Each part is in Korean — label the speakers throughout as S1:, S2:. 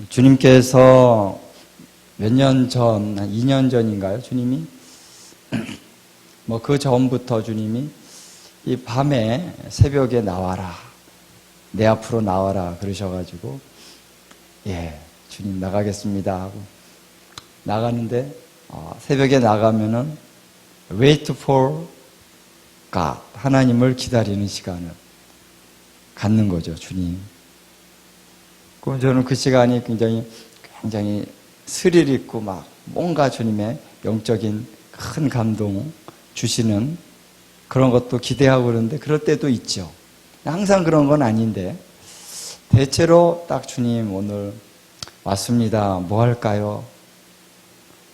S1: 주님께서 몇 년 전, 한 2년 전인가요? 주님이? 뭐 그 전부터 주님이 이 밤에 새벽에 나와라. 내 앞으로 나와라. 그러셔가지고, 예, 주님 나가겠습니다. 하고 나가는데, 새벽에 나가면은 wait for God. 하나님을 기다리는 시간을 갖는 거죠, 주님. 그럼 저는 그 시간이 굉장히 스릴 있고 막 뭔가 주님의 영적인 큰 감동 주시는 그런 것도 기대하고 그러는데 그럴 때도 있죠. 항상 그런 건 아닌데 대체로 딱 주님 오늘 왔습니다. 뭐 할까요?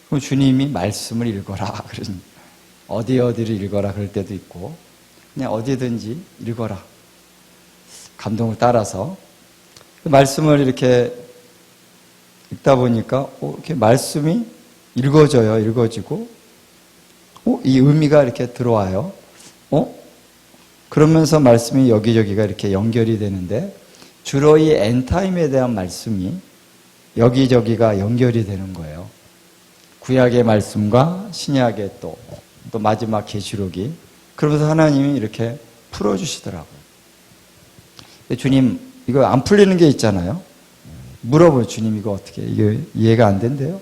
S1: 그럼 주님이 말씀을 읽어라. 그러니 어디를 읽어라 그럴 때도 있고 그냥 어디든지 읽어라. 감동을 따라서 그 말씀을 이렇게 읽다 보니까 이렇게 말씀이 읽어지고 이 의미가 이렇게 들어와요. 그러면서 말씀이 여기저기가 이렇게 연결이 되는데 주로 이 엔타임에 대한 말씀이 여기저기가 연결이 되는 거예요. 구약의 말씀과 신약의 또 마지막 계시록이 그러면서 하나님이 이렇게 풀어주시더라고요. 주님 이거 안 풀리는 게 있잖아요. 물어보요. 주님 이거 어떻게 이게 이해가 안 된대요?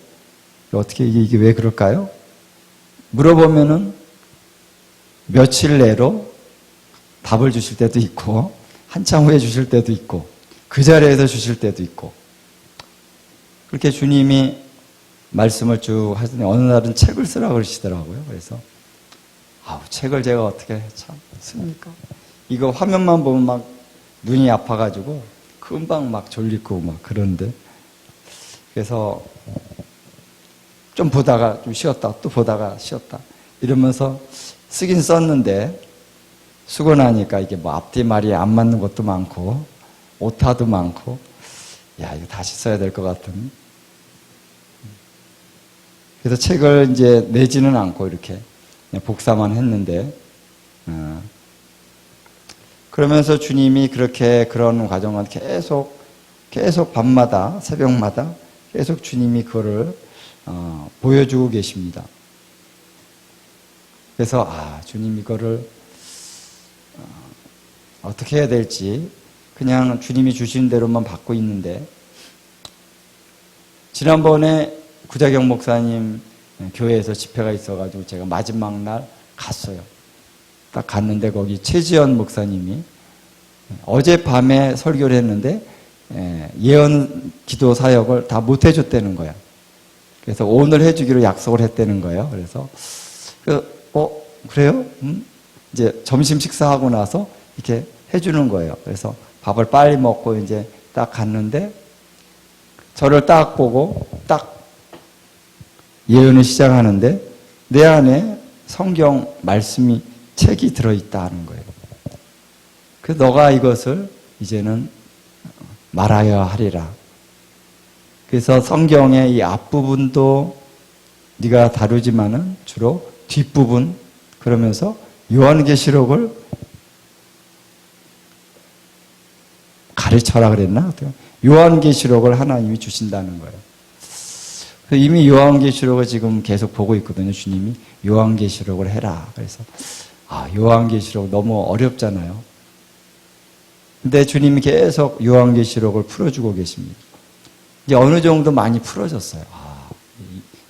S1: 어떻게 이게 왜 그럴까요? 물어보면은 며칠 내로 답을 주실 때도 있고 한참 후에 주실 때도 있고 그 자리에서 주실 때도 있고 그렇게 주님이 말씀을 쭉 하더니 어느 날은 책을 쓰라고 그러시더라고요. 그래서 책을 제가 어떻게 참 씁니까? 이거 화면만 보면 막 눈이 아파가지고 금방 막 졸리고 막 그런데 그래서 좀 보다가 좀 쉬었다 또 보다가 쉬었다 이러면서 쓰긴 썼는데 쓰고 나니까 이게 뭐 앞뒤 말이 안 맞는 것도 많고 오타도 많고 이거 다시 써야 될 것 같은 그래서 책을 이제 내지는 않고 이렇게 그냥 복사만 했는데 그러면서 주님이 그런 과정을 계속 밤마다 새벽마다 계속 주님이 그거를 보여주고 계십니다. 그래서 주님 이거를 어떻게 해야 될지 그냥 주님이 주신 대로만 받고 있는데 지난번에 구자경 목사님 교회에서 집회가 있어가지고 제가 마지막 날 갔어요. 딱 갔는데 거기 최지연 목사님이 어젯밤에 설교를 했는데 예언 기도 사역을 다 못 해줬다는 거야. 그래서 오늘 해주기로 약속을 했다는 거예요. 그래서 그래요? 이제 점심 식사하고 나서 이렇게 해주는 거예요. 그래서 밥을 빨리 먹고 이제 딱 갔는데 저를 딱 보고 딱 예언을 시작하는데 내 안에 성경 말씀이 책이 들어있다는 거예요. 그래서 너가 이것을 이제는 말하여야 하리라. 그래서 성경의 이 앞부분도 네가 다루지만은 주로 뒷부분 그러면서 요한계시록을 가르쳐라 그랬나? 요한계시록을 하나님이 주신다는 거예요. 이미 요한계시록을 지금 계속 보고 있거든요. 주님이 요한계시록을 해라. 그래서 요한계시록 너무 어렵잖아요. 근데 주님이 계속 요한계시록을 풀어주고 계십니다. 이제 어느 정도 많이 풀어졌어요.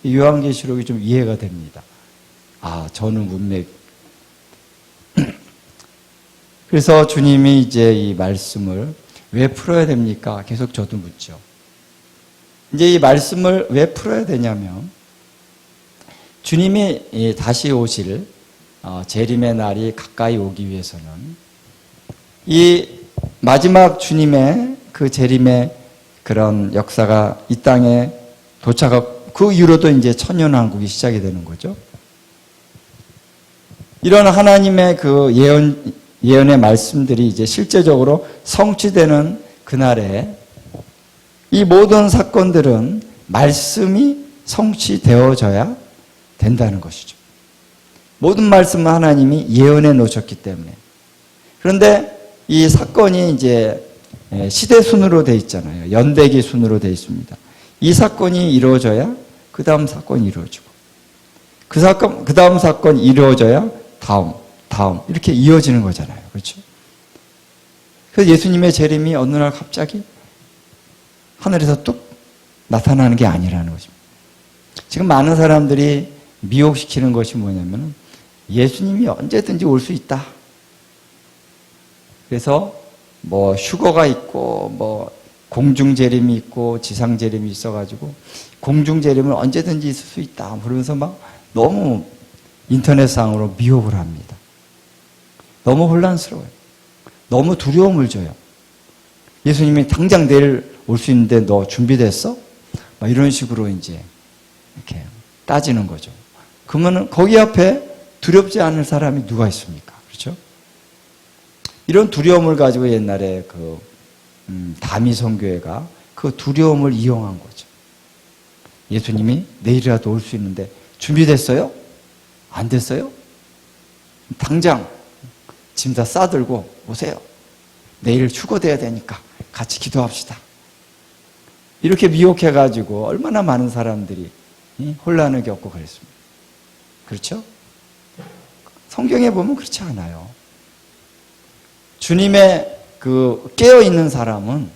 S1: 이 요한계시록이 좀 이해가 됩니다. 저는 문맥. 그래서 주님이 이제 이 말씀을 왜 풀어야 됩니까? 계속 저도 묻죠. 이제 이 말씀을 왜 풀어야 되냐면 주님이 다시 오실 재림의 날이 가까이 오기 위해서는 이 마지막 주님의 그 재림의 그런 역사가 이 땅에 도착하고 그 이후로도 이제 천년왕국이 시작이 되는 거죠. 이런 하나님의 그 예언의 말씀들이 이제 실제적으로 성취되는 그날에 이 모든 사건들은 말씀이 성취되어져야 된다는 것이죠. 모든 말씀은 하나님이 예언해 놓으셨기 때문에. 그런데 이 사건이 이제 시대 순으로 돼 있잖아요. 연대기 순으로 돼 있습니다. 이 사건이 이루어져야 그 다음 사건이 이루어지고, 그 다음 사건이 이루어져야 다음 이렇게 이어지는 거잖아요. 그렇죠? 그래서 예수님의 재림이 어느 날 갑자기 하늘에서 뚝 나타나는 게 아니라는 것입니다. 지금 많은 사람들이 미혹시키는 것이 뭐냐면 예수님이 언제든지 올 수 있다. 그래서 뭐 휴거가 있고 뭐 공중재림이 있고 지상재림이 있어가지고 공중재림은 언제든지 있을 수 있다. 그러면서 막 너무 인터넷상으로 미혹을 합니다. 너무 혼란스러워요. 너무 두려움을 줘요. 예수님이 당장 내일 올 수 있는데 너 준비됐어? 막 이런 식으로 이제 이렇게 따지는 거죠. 그러면 거기 앞에 두렵지 않을 사람이 누가 있습니까? 그렇죠? 이런 두려움을 가지고 옛날에 다미 선교회가 그 두려움을 이용한 거죠. 예수님이 내일이라도 올 수 있는데 준비됐어요? 안 됐어요? 당장 짐 다 싸들고 오세요. 내일 휴거돼야 되니까 같이 기도합시다. 이렇게 미혹해가지고 얼마나 많은 사람들이 혼란을 겪고 그랬습니다. 그렇죠? 성경에 보면 그렇지 않아요. 주님의 깨어있는 사람은,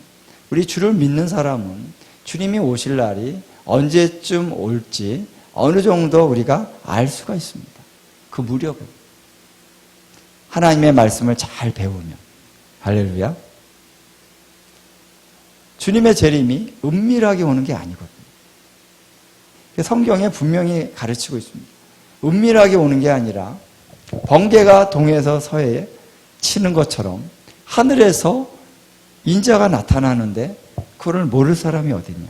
S1: 우리 주를 믿는 사람은 주님이 오실 날이 언제쯤 올지 어느 정도 우리가 알 수가 있습니다. 그 무렵을. 하나님의 말씀을 잘 배우면. 할렐루야. 주님의 재림이 은밀하게 오는 게 아니거든요. 성경에 분명히 가르치고 있습니다. 은밀하게 오는 게 아니라 번개가 동에서 서해에 치는 것처럼 하늘에서 인자가 나타나는데 그걸 모를 사람이 어딨냐.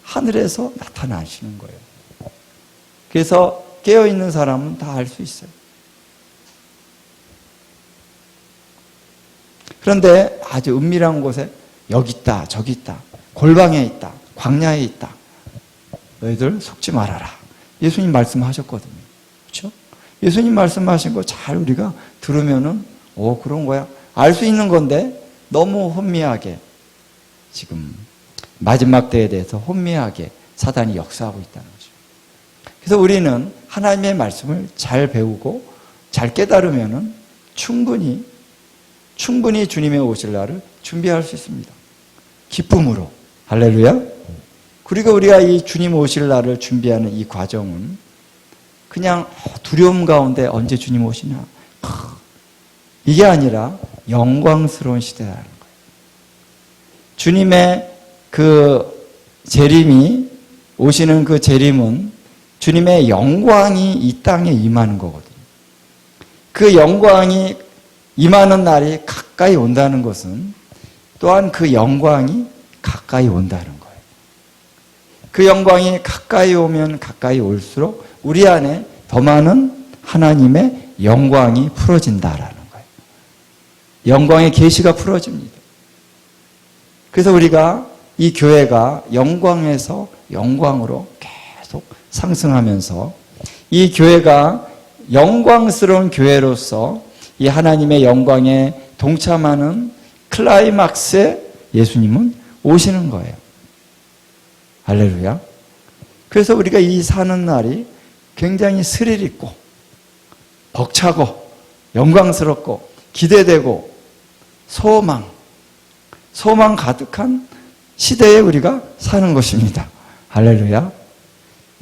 S1: 하늘에서 나타나시는 거예요. 그래서 깨어있는 사람은 다 알 수 있어요. 그런데 아주 은밀한 곳에 여기 있다, 저기 있다, 골방에 있다, 광야에 있다. 너희들 속지 말아라. 예수님 말씀하셨거든요. 그렇죠? 예수님 말씀하신 거 잘 우리가 들으면은 그런 거야. 알 수 있는 건데 너무 혼미하게 지금 마지막 때에 대해서 혼미하게 사단이 역사하고 있다는 거죠. 그래서 우리는 하나님의 말씀을 잘 배우고 잘 깨달으면은 충분히 주님의 오실 날을 준비할 수 있습니다. 기쁨으로. 할렐루야. 그리고 우리가 이 주님 오실 날을 준비하는 이 과정은 그냥 두려움 가운데 언제 주님 오시나 이게 아니라 영광스러운 시대라는 거예요. 주님의 재림이 오시는 그 재림은 주님의 영광이 이 땅에 임하는 거거든요. 그 영광이 임하는 날이 가까이 온다는 것은 또한 그 영광이 가까이 온다는 거예요. 그 영광이 가까이 오면 가까이 올수록 우리 안에 더 많은 하나님의 영광이 풀어진다라는 거예요. 영광의 계시가 풀어집니다. 그래서 우리가 이 교회가 영광에서 영광으로 계속 상승하면서 이 교회가 영광스러운 교회로서 이 하나님의 영광에 동참하는 클라이막스에 예수님은 오시는 거예요. 할렐루야. 그래서 우리가 이 사는 날이 굉장히 스릴 있고 벅차고 영광스럽고 기대되고 소망 가득한 시대에 우리가 사는 것입니다. 할렐루야.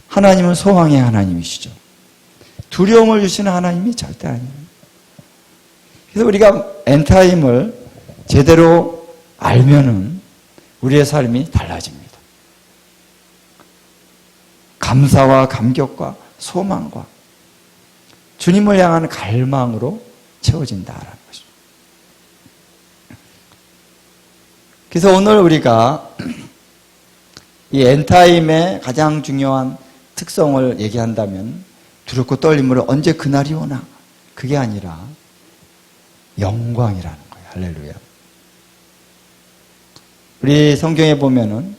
S1: 하나님은 소망의 하나님이시죠. 두려움을 주시는 하나님이 절대 아니에요. 그래서 우리가 엔타임을 제대로 알면은 우리의 삶이 달라집니다. 감사와 감격과 소망과 주님을 향한 갈망으로 채워진다라는 것입니다. 그래서 오늘 우리가 이 엔타임의 가장 중요한 특성을 얘기한다면 두렵고 떨림으로 언제 그날이 오나 그게 아니라 영광이라는 거예요. 할렐루야. 우리 성경에 보면은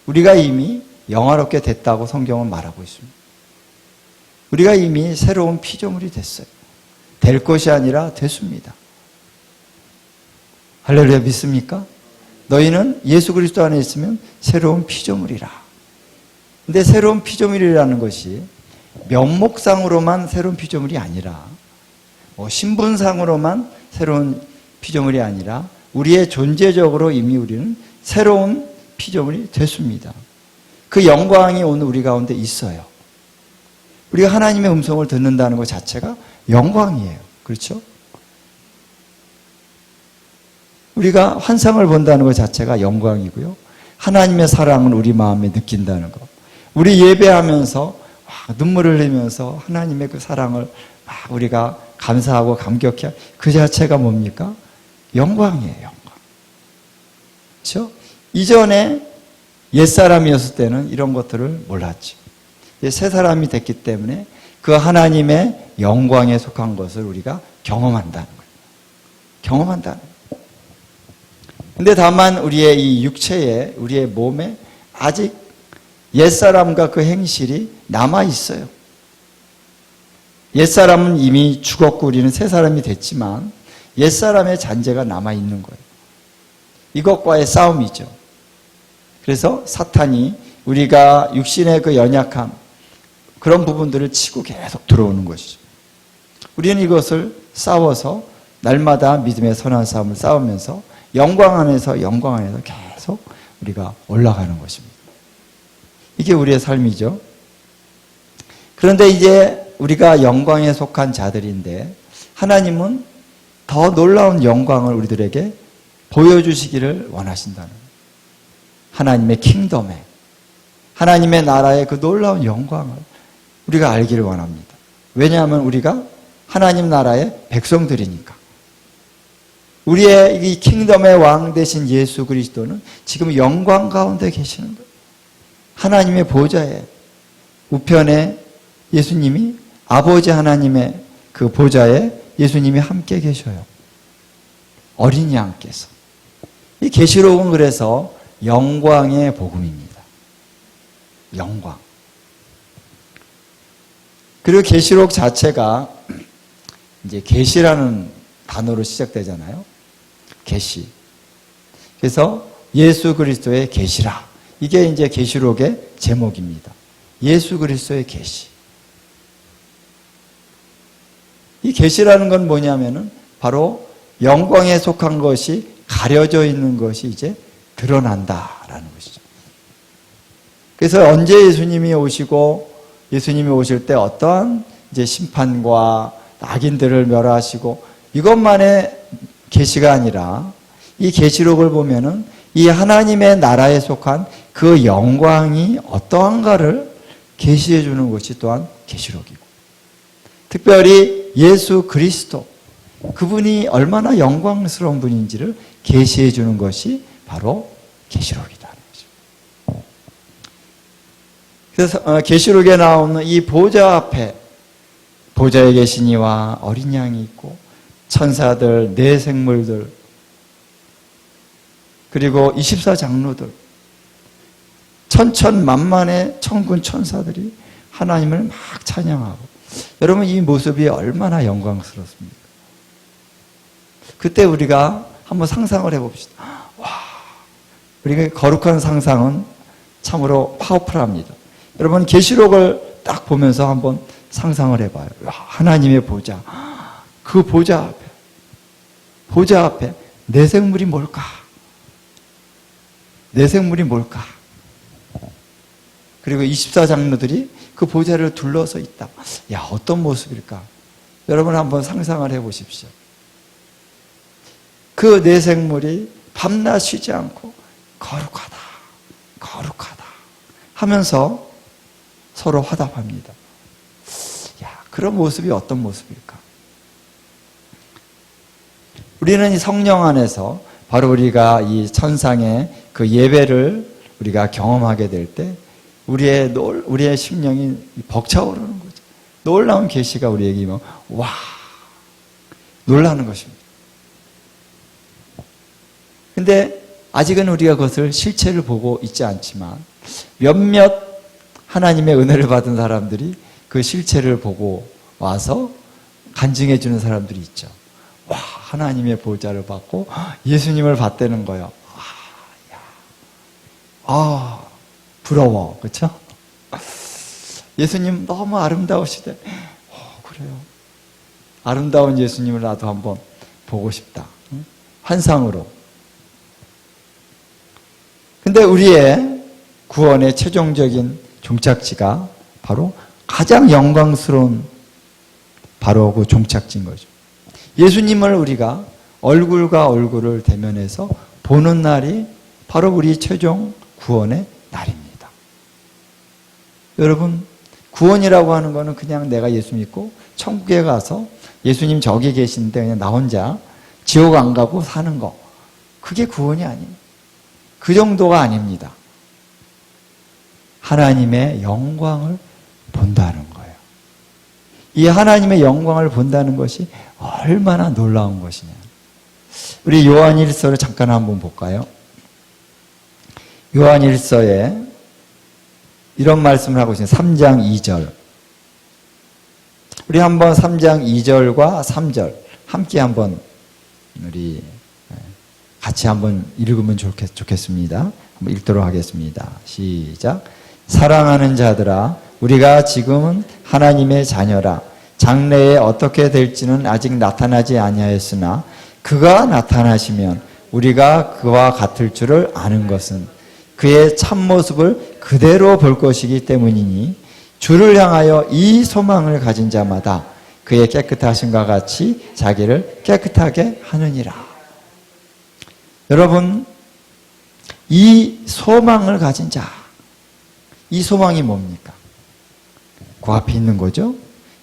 S1: 우리가 이미 영화롭게 됐다고 성경은 말하고 있습니다. 우리가 이미 새로운 피조물이 됐어요. 될 것이 아니라 됐습니다. 할렐루야, 믿습니까? 너희는 예수 그리스도 안에 있으면 새로운 피조물이라. 근데 새로운 피조물이라는 것이 면목상으로만 새로운 피조물이 아니라, 신분상으로만 새로운 피조물이 아니라 우리의 존재적으로 이미 우리는 새로운 피조물이 됐습니다. 그 영광이 오늘 우리 가운데 있어요. 우리가 하나님의 음성을 듣는다는 것 자체가 영광이에요. 그렇죠? 우리가 환상을 본다는 것 자체가 영광이고요. 하나님의 사랑을 우리 마음에 느낀다는 것. 우리 예배하면서 눈물을 흘리면서 하나님의 그 사랑을 우리가 감사하고 감격해. 그 자체가 뭡니까? 영광이에요. 영광. 그렇죠? 이전에 옛사람이었을 때는 이런 것들을 몰랐죠. 새 사람이 됐기 때문에 그 하나님의 영광에 속한 것을 우리가 경험한다는 거예요. 경험한다는 거예요. 근데 다만 우리의 이 육체에, 우리의 몸에 아직 옛사람과 그 행실이 남아있어요. 옛사람은 이미 죽었고 우리는 새 사람이 됐지만 옛사람의 잔재가 남아있는 거예요. 이것과의 싸움이죠. 그래서 사탄이 우리가 육신의 그 연약함, 그런 부분들을 치고 계속 들어오는 것이죠. 우리는 이것을 싸워서 날마다 믿음의 선한 싸움을 싸우면서 영광 안에서 계속 우리가 올라가는 것입니다. 이게 우리의 삶이죠. 그런데 이제 우리가 영광에 속한 자들인데 하나님은 더 놀라운 영광을 우리들에게 보여주시기를 원하신다는 거예요. 하나님의 킹덤에, 하나님의 나라의 그 놀라운 영광을 우리가 알기를 원합니다. 왜냐하면 우리가 하나님 나라의 백성들이니까. 우리의 이 킹덤의 왕 되신 예수 그리스도는 지금 영광 가운데 계시는 거예요. 하나님의 보좌에, 우편에 예수님이, 아버지 하나님의 그 보좌에 예수님이 함께 계셔요. 어린 양께서. 이 계시록은 그래서 영광의 복음입니다. 영광. 그리고 계시록 자체가 이제 계시라는 단어로 시작되잖아요. 계시. 그래서 예수 그리스도의 계시라. 이게 이제 계시록의 제목입니다. 예수 그리스도의 계시. 이 계시라는 건 뭐냐면은 바로 영광에 속한 것이 가려져 있는 것이 이제 드러난다라는 것이죠. 그래서 언제 예수님이 오실 때 어떠한 이제 심판과 악인들을 멸하시고 이것만의 계시가 아니라 이 계시록을 보면은 이 하나님의 나라에 속한 그 영광이 어떠한가를 계시해 주는 것이 또한 계시록이고, 특별히 예수 그리스도, 그분이 얼마나 영광스러운 분인지를 계시해 주는 것이 바로 계시록이라는 거죠. 그래서 계시록에 나오는 이 보좌 앞에 보좌에 계신 이와 어린 양이 있고 천사들, 네 생물들, 그리고 24장로들, 천천만만의 천군 천사들이 하나님을 막 찬양하고, 여러분 이 모습이 얼마나 영광스럽습니까? 그때 우리가 한번 상상을 해봅시다. 와, 우리가 거룩한 상상은 참으로 파워풀합니다. 여러분 계시록을 딱 보면서 한번 상상을 해봐요. 와, 하나님의 보좌, 그 보좌 앞에 내 생물이 뭘까? 내 생물이 뭘까? 그리고 24장로들이 그 보좌를 둘러서 있다. 야, 어떤 모습일까? 여러분 한번 상상을 해보십시오. 그 네 생물이 밤낮 쉬지 않고 거룩하다, 거룩하다 하면서 서로 화답합니다. 야, 그런 모습이 어떤 모습일까? 우리는 이 성령 안에서 바로 우리가 이 천상의 그 예배를 우리가 경험하게 될 때 우리의 심령이 벅차오르는 거죠. 놀라운 계시가 우리에게 임하면 와, 놀라는 것입니다. 근데 아직은 우리가 그것을 실체를 보고 있지 않지만 몇몇 하나님의 은혜를 받은 사람들이 그 실체를 보고 와서 간증해 주는 사람들이 있죠. 와, 하나님의 보좌를 받고 예수님을 봤다는 거예요. 부러워. 그렇죠? 예수님 너무 아름다우시대. 그래요. 아름다운 예수님을 나도 한번 보고 싶다. 환상으로. 근데 우리의 구원의 최종적인 종착지가 바로 가장 영광스러운 바로 그 종착지인 거죠. 예수님을 우리가 얼굴과 얼굴을 대면해서 보는 날이 바로 우리 최종 구원의 날입니다. 여러분, 구원이라고 하는 거는 그냥 내가 예수 믿고 천국에 가서 예수님 저기 계신데 그냥 나 혼자 지옥 안 가고 사는 거, 그게 구원이 아닙니다. 그 정도가 아닙니다. 하나님의 영광을 본다는 거예요. 이 하나님의 영광을 본다는 것이 얼마나 놀라운 것이냐. 우리 요한일서를 잠깐 한번 볼까요? 요한일서에 이런 말씀을 하고 있습니다. 3장 2절. 우리 한번 3장 2절과 3절 함께 한번 우리 같이 한번 읽으면 좋겠습니다. 한번 읽도록 하겠습니다. 시작. 사랑하는 자들아, 우리가 지금은 하나님의 자녀라. 장래에 어떻게 될지는 아직 나타나지 아니하였으나 그가 나타나시면 우리가 그와 같을 줄을 아는 것은 그의 참모습을 그대로 볼 것이기 때문이니 주를 향하여 이 소망을 가진 자마다 그의 깨끗하심과 같이 자기를 깨끗하게 하느니라. 여러분, 이 소망을 가진 자, 이 소망이 뭡니까? 그 앞에 있는 거죠.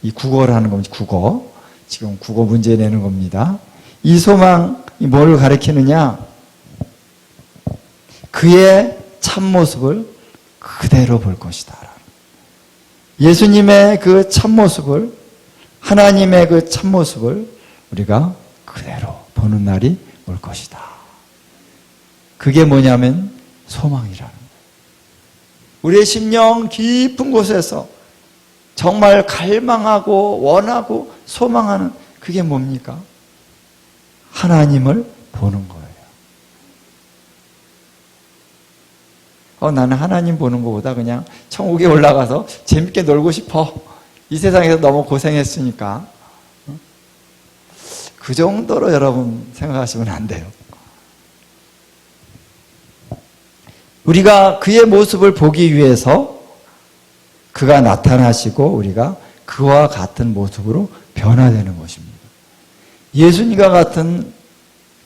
S1: 이 국어라는 겁니다. 국어. 지금 국어 문제 내는 겁니다. 이 소망이 뭘 가리키느냐? 그의 참모습을 그대로 볼 것이다. 예수님의 그 참모습을, 하나님의 그 참모습을 우리가 그대로 보는 날이 올 것이다. 그게 뭐냐면 소망이라는 거예요. 우리의 심령 깊은 곳에서 정말 갈망하고 원하고 소망하는 그게 뭡니까? 하나님을 보는 거예요. 나는 하나님 보는 것보다 그냥 천국에 올라가서 재밌게 놀고 싶어. 이 세상에서 너무 고생했으니까. 그 정도로 여러분 생각하시면 안 돼요. 우리가 그의 모습을 보기 위해서 그가 나타나시고 우리가 그와 같은 모습으로 변화되는 것입니다. 예수님과 같은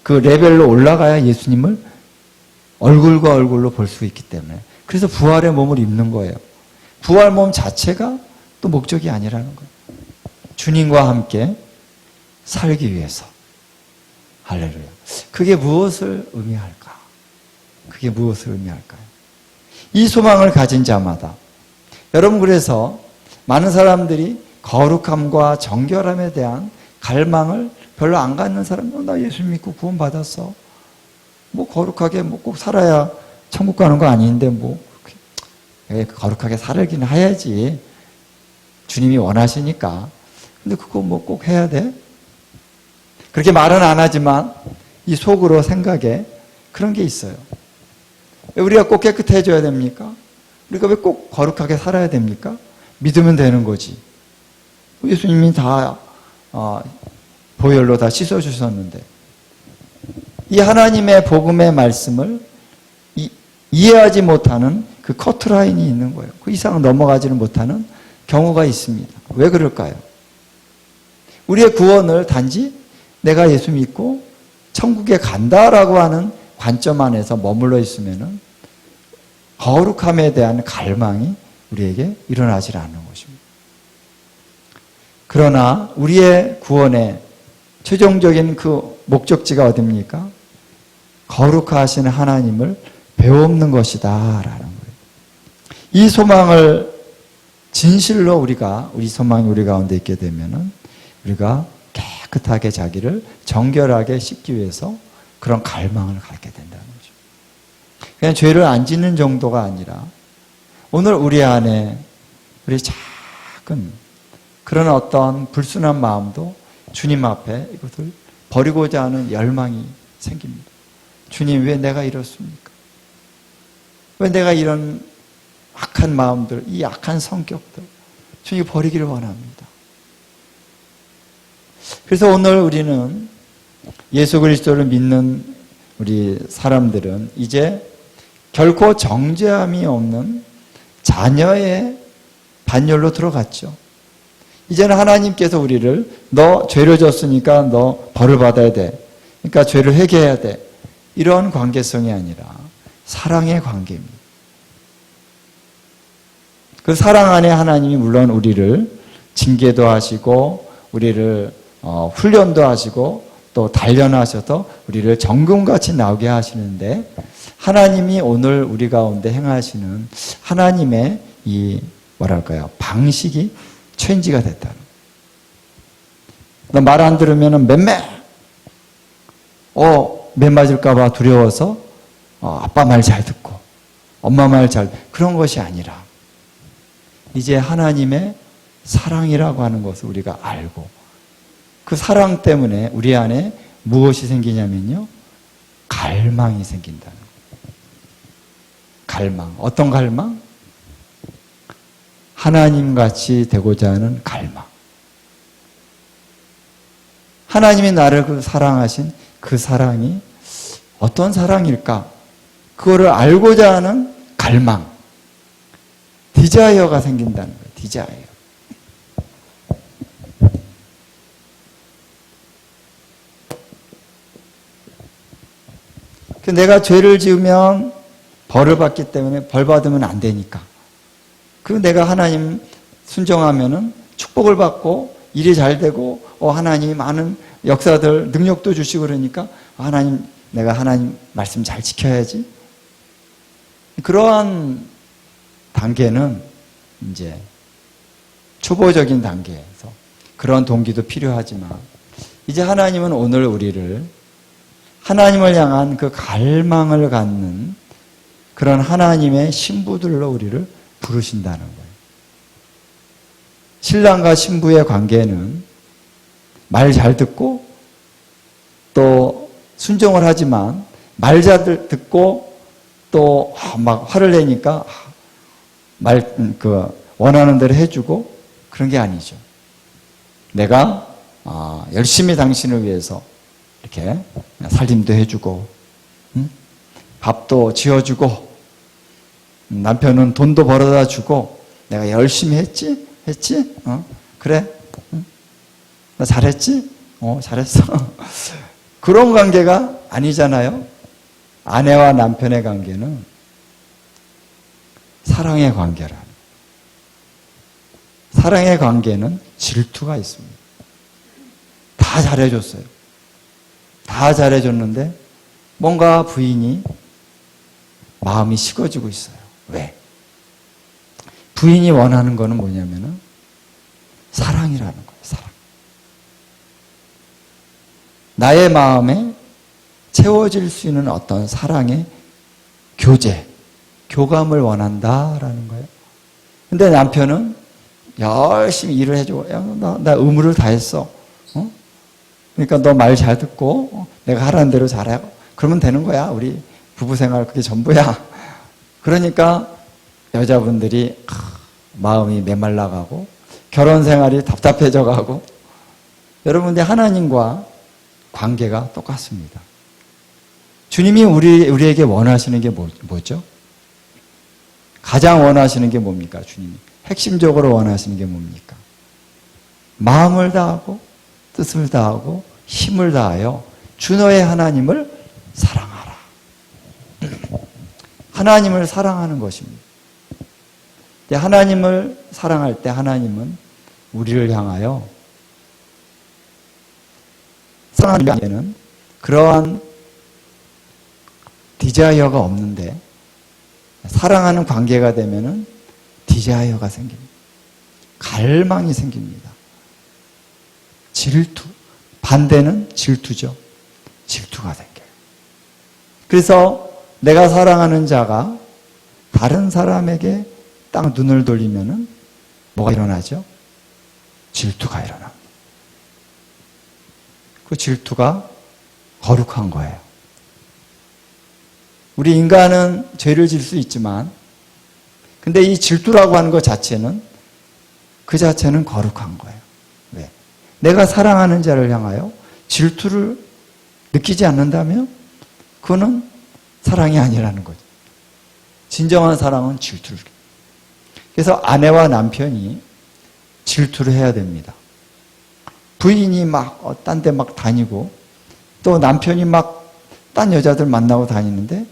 S1: 그 레벨로 올라가야 예수님을 얼굴과 얼굴로 볼 수 있기 때문에, 그래서 부활의 몸을 입는 거예요. 부활 몸 자체가 또 목적이 아니라는 거예요. 주님과 함께 살기 위해서. 할렐루야. 그게 무엇을 의미할까? 그게 무엇을 의미할까요? 이 소망을 가진 자마다, 여러분, 그래서 많은 사람들이 거룩함과 정결함에 대한 갈망을 별로 안 갖는 사람, 나 예수 믿고 구원 받았어. 뭐 거룩하게 뭐 꼭 살아야 천국 가는 거 아닌데 뭐 거룩하게 살기는 해야지. 주님이 원하시니까. 근데 그거 뭐 꼭 해야 돼? 그렇게 말은 안 하지만 이 속으로 생각에 그런 게 있어요. 왜 우리가 꼭 깨끗해져야 됩니까? 우리가 왜 꼭 거룩하게 살아야 됩니까? 믿으면 되는 거지. 예수님이 다 보혈로 다 씻어주셨는데, 이 하나님의 복음의 말씀을 이해하지 못하는 그 커트라인이 있는 거예요. 그 이상은 넘어가지는 못하는 경우가 있습니다. 왜 그럴까요? 우리의 구원을 단지 내가 예수 믿고 천국에 간다라고 하는 관점 안에서 머물러 있으면은 거룩함에 대한 갈망이 우리에게 일어나질 않는 것입니다. 그러나 우리의 구원의 최종적인 그 목적지가 어디입니까? 거룩하신 하나님을 배움는 것이다 라는 거예요. 이 소망을 진실로 우리 소망이 우리 가운데 있게 되면은 우리가 깨끗하게 자기를 정결하게 씻기 위해서 그런 갈망을 갖게 된다는 거죠. 그냥 죄를 안 짓는 정도가 아니라 오늘 우리 안에 우리 작은 그런 어떤 불순한 마음도 주님 앞에 이것을 버리고자 하는 열망이 생깁니다. 주님, 왜 내가 이렇습니까? 왜 내가 이런 악한 마음들, 이 악한 성격들, 주님 버리기를 원합니다. 그래서 오늘 우리는 예수 그리스도를 믿는 우리 사람들은 이제 결코 정죄함이 없는 자녀의 반열로 들어갔죠. 이제는 하나님께서 우리를 너 죄를 졌으니까 너 벌을 받아야 돼. 그러니까 죄를 회개해야 돼. 이런 관계성이 아니라 사랑의 관계입니다. 그 사랑 안에 하나님이 물론 우리를 징계도 하시고 우리를 훈련도 하시고 또 단련하셔서 우리를 정금같이 나오게 하시는데 하나님이 오늘 우리 가운데 행하시는 하나님의 이 뭐랄까요? 방식이 체인지가 됐다는 거예요. 너 말 안 들으면 맴매. 매 맞을까봐 두려워서 아빠 말 잘 듣고 엄마 말 잘 그런 것이 아니라 이제 하나님의 사랑이라고 하는 것을 우리가 알고 그 사랑 때문에 우리 안에 무엇이 생기냐면요. 갈망이 생긴다는 거예요. 갈망. 어떤 갈망? 하나님같이 되고자 하는 갈망. 하나님이 나를 그 사랑하신 그 사랑이 어떤 사랑일까? 그거를 알고자 하는 갈망. 디자이어가 생긴다는 거예요. 디자이어. 내가 죄를 지으면 벌을 받기 때문에 벌 받으면 안 되니까. 내가 하나님 순종하면은 축복을 받고 일이 잘 되고 하나님이 많은 역사들 능력도 주시고 그러니까 하나님 내가 하나님 말씀 잘 지켜야지. 그러한 단계는 이제 초보적인 단계에서 그런 동기도 필요하지만 이제 하나님은 오늘 우리를 하나님을 향한 그 갈망을 갖는 그런 하나님의 신부들로 우리를 부르신다는 거예요. 신랑과 신부의 관계는 말 잘 듣고 또 순종을 하지만 말 잘 듣고 또 막 화를 내니까 원하는 대로 해주고 그런 게 아니죠. 내가 열심히 당신을 위해서 이렇게 살림도 해주고 밥도 지어주고 남편은 돈도 벌어다 주고 내가 열심히 했지? 그래? 나 잘했지? 잘했어. 그런 관계가 아니잖아요. 아내와 남편의 관계는 사랑의 관계라. 사랑의 관계는 질투가 있습니다. 다 잘해줬어요. 다 잘해줬는데 뭔가 부인이 마음이 식어지고 있어요. 왜? 부인이 원하는 거는 뭐냐면은 사랑이라는 거예요. 사랑. 나의 마음에 채워질 수 있는 어떤 사랑의 교제, 교감을 원한다라는 거예요. 근데 남편은 열심히 일을 해주고 나 의무를 다 했어. 그러니까 너 말 잘 듣고 내가 하라는 대로 잘해. 그러면 되는 거야. 우리 부부생활 그게 전부야. 그러니까 여자분들이 마음이 메말라가고 결혼생활이 답답해져가고 여러분들 하나님과 관계가 똑같습니다. 주님이 우리에게 원하시는 게 뭐죠? 가장 원하시는 게 뭡니까? 주님이 핵심적으로 원하시는 게 뭡니까? 마음을 다하고 뜻을 다하고 힘을 다하여 주 너의 하나님을 사랑하라. 하나님을 사랑하는 것입니다. 하나님을 사랑할 때 하나님은 우리를 향하여 사랑하는 데는 그러한 디자이어가 없는데 사랑하는 관계가 되면은 디자이어가 생깁니다. 갈망이 생깁니다. 질투. 반대는 질투죠. 질투가 생겨요. 그래서 내가 사랑하는 자가 다른 사람에게 딱 눈을 돌리면은 뭐가 일어나죠? 질투가 일어납니다. 그 질투가 거룩한 거예요. 우리 인간은 죄를 질 수 있지만 근데 이 질투라고 하는 것 자체는 그 자체는 거룩한 거예요. 왜? 내가 사랑하는 자를 향하여 질투를 느끼지 않는다면 그거는 사랑이 아니라는 거죠. 진정한 사랑은 질투를. 그래서 아내와 남편이 질투를 해야 됩니다. 부인이 막 딴 데 막 다니고 또 남편이 막 딴 여자들 만나고 다니는데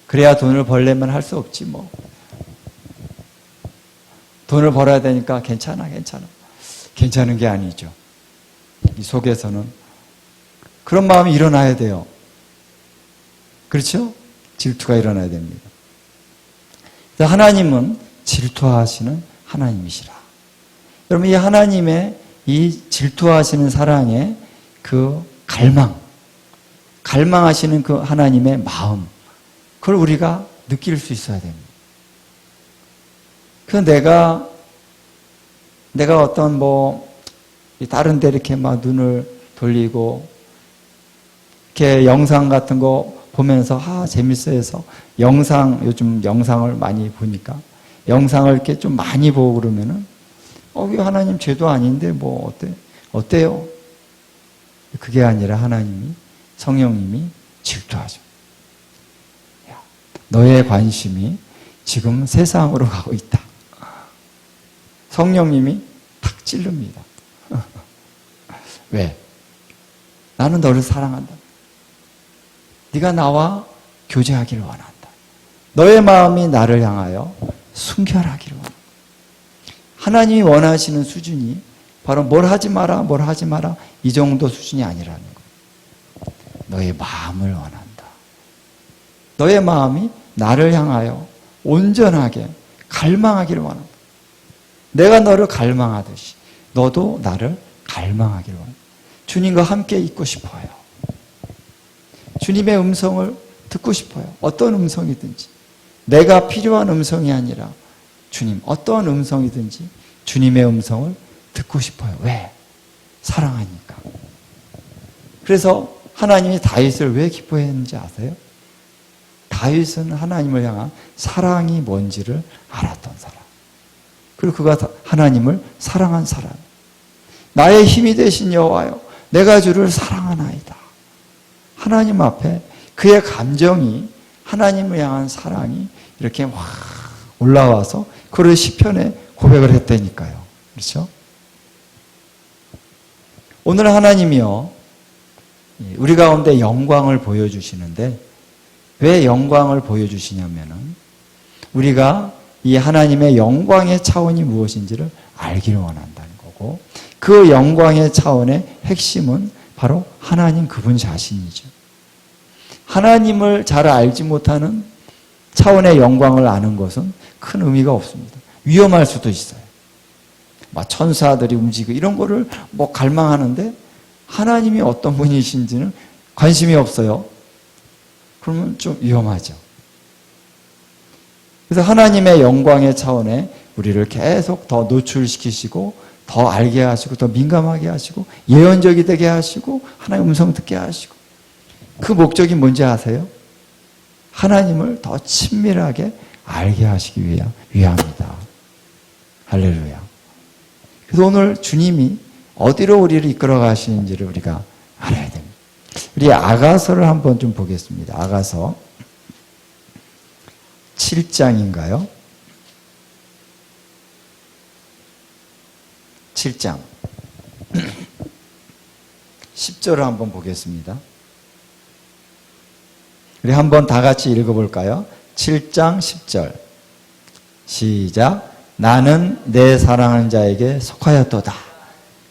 S1: 그래야 돈을 벌려면 할 수 없지 뭐. 돈을 벌어야 되니까 괜찮아. 괜찮은 게 아니죠. 이 속에서는 그런 마음이 일어나야 돼요. 그렇죠? 질투가 일어나야 됩니다. 하나님은 질투하시는 하나님이시라. 여러분 이 하나님의 이 질투하시는 사랑의 그 갈망하시는 그 하나님의 마음, 그걸 우리가 느낄 수 있어야 됩니다. 그 내가 어떤 다른 데 이렇게 막 눈을 돌리고 이렇게 영상 같은 거 보면서 재밌어 해서 요즘 영상을 많이 보니까 영상을 이렇게 좀 많이 보고 그러면은 이게 하나님 죄도 아닌데 어때요? 그게 아니라 하나님이 성령님이 질투하죠. 너의 관심이 지금 세상으로 가고 있다. 성령님이 탁 찌릅니다. 왜? 나는 너를 사랑한다. 네가 나와 교제하기를 원한다. 너의 마음이 나를 향하여 순결하기를 원한다. 하나님이 원하시는 수준이 바로 뭘 하지 마라 이 정도 수준이 아니라는 거예요. 너의 마음을 원한다. 너의 마음이 나를 향하여 온전하게 갈망하기를 원한다. 내가 너를 갈망하듯이 너도 나를 갈망하기를 원한다. 주님과 함께 있고 싶어요. 주님의 음성을 듣고 싶어요. 어떤 음성이든지. 내가 필요한 음성이 아니라 주님, 어떤 음성이든지 주님의 음성을 듣고 싶어요. 왜? 사랑하니까. 그래서 하나님이 다윗을 왜 기뻐했는지 아세요? 다윗은 하나님을 향한 사랑이 뭔지를 알았던 사람. 그리고 그가 하나님을 사랑한 사람. 나의 힘이 되신 여호와여, 내가 주를 사랑하나이다. 하나님 앞에 그의 감정이, 하나님을 향한 사랑이 이렇게 확 올라와서 그를 시편에 고백을 했다니까요. 그렇죠? 오늘 하나님이요, 우리 가운데 영광을 보여주시는데 왜 영광을 보여주시냐면은 우리가 이 하나님의 영광의 차원이 무엇인지를 알기를 원한다는 거고, 그 영광의 차원의 핵심은 바로 하나님 그분 자신이죠. 하나님을 잘 알지 못하는 차원의 영광을 아는 것은 큰 의미가 없습니다. 위험할 수도 있어요. 막 천사들이 움직이고 이런 거를 갈망하는데 하나님이 어떤 분이신지는 관심이 없어요. 그러면 좀 위험하죠. 그래서 하나님의 영광의 차원에 우리를 계속 더 노출시키시고 더 알게 하시고 더 민감하게 하시고 예언적이 되게 하시고 하나님의 음성 듣게 하시고, 그 목적이 뭔지 아세요? 하나님을 더 친밀하게 알게 하시기 위함이다. 할렐루야. 그래서 오늘 주님이 어디로 우리를 이끌어 가시는지를 우리가 알아야 됩니다. 우리 아가서를 한번 좀 보겠습니다. 아가서 7장인가요? 7장 10절을 한번 보겠습니다. 우리 한번 다 같이 읽어볼까요? 7장 10절 시작. 나는 내 사랑하는 자에게 속하였도다.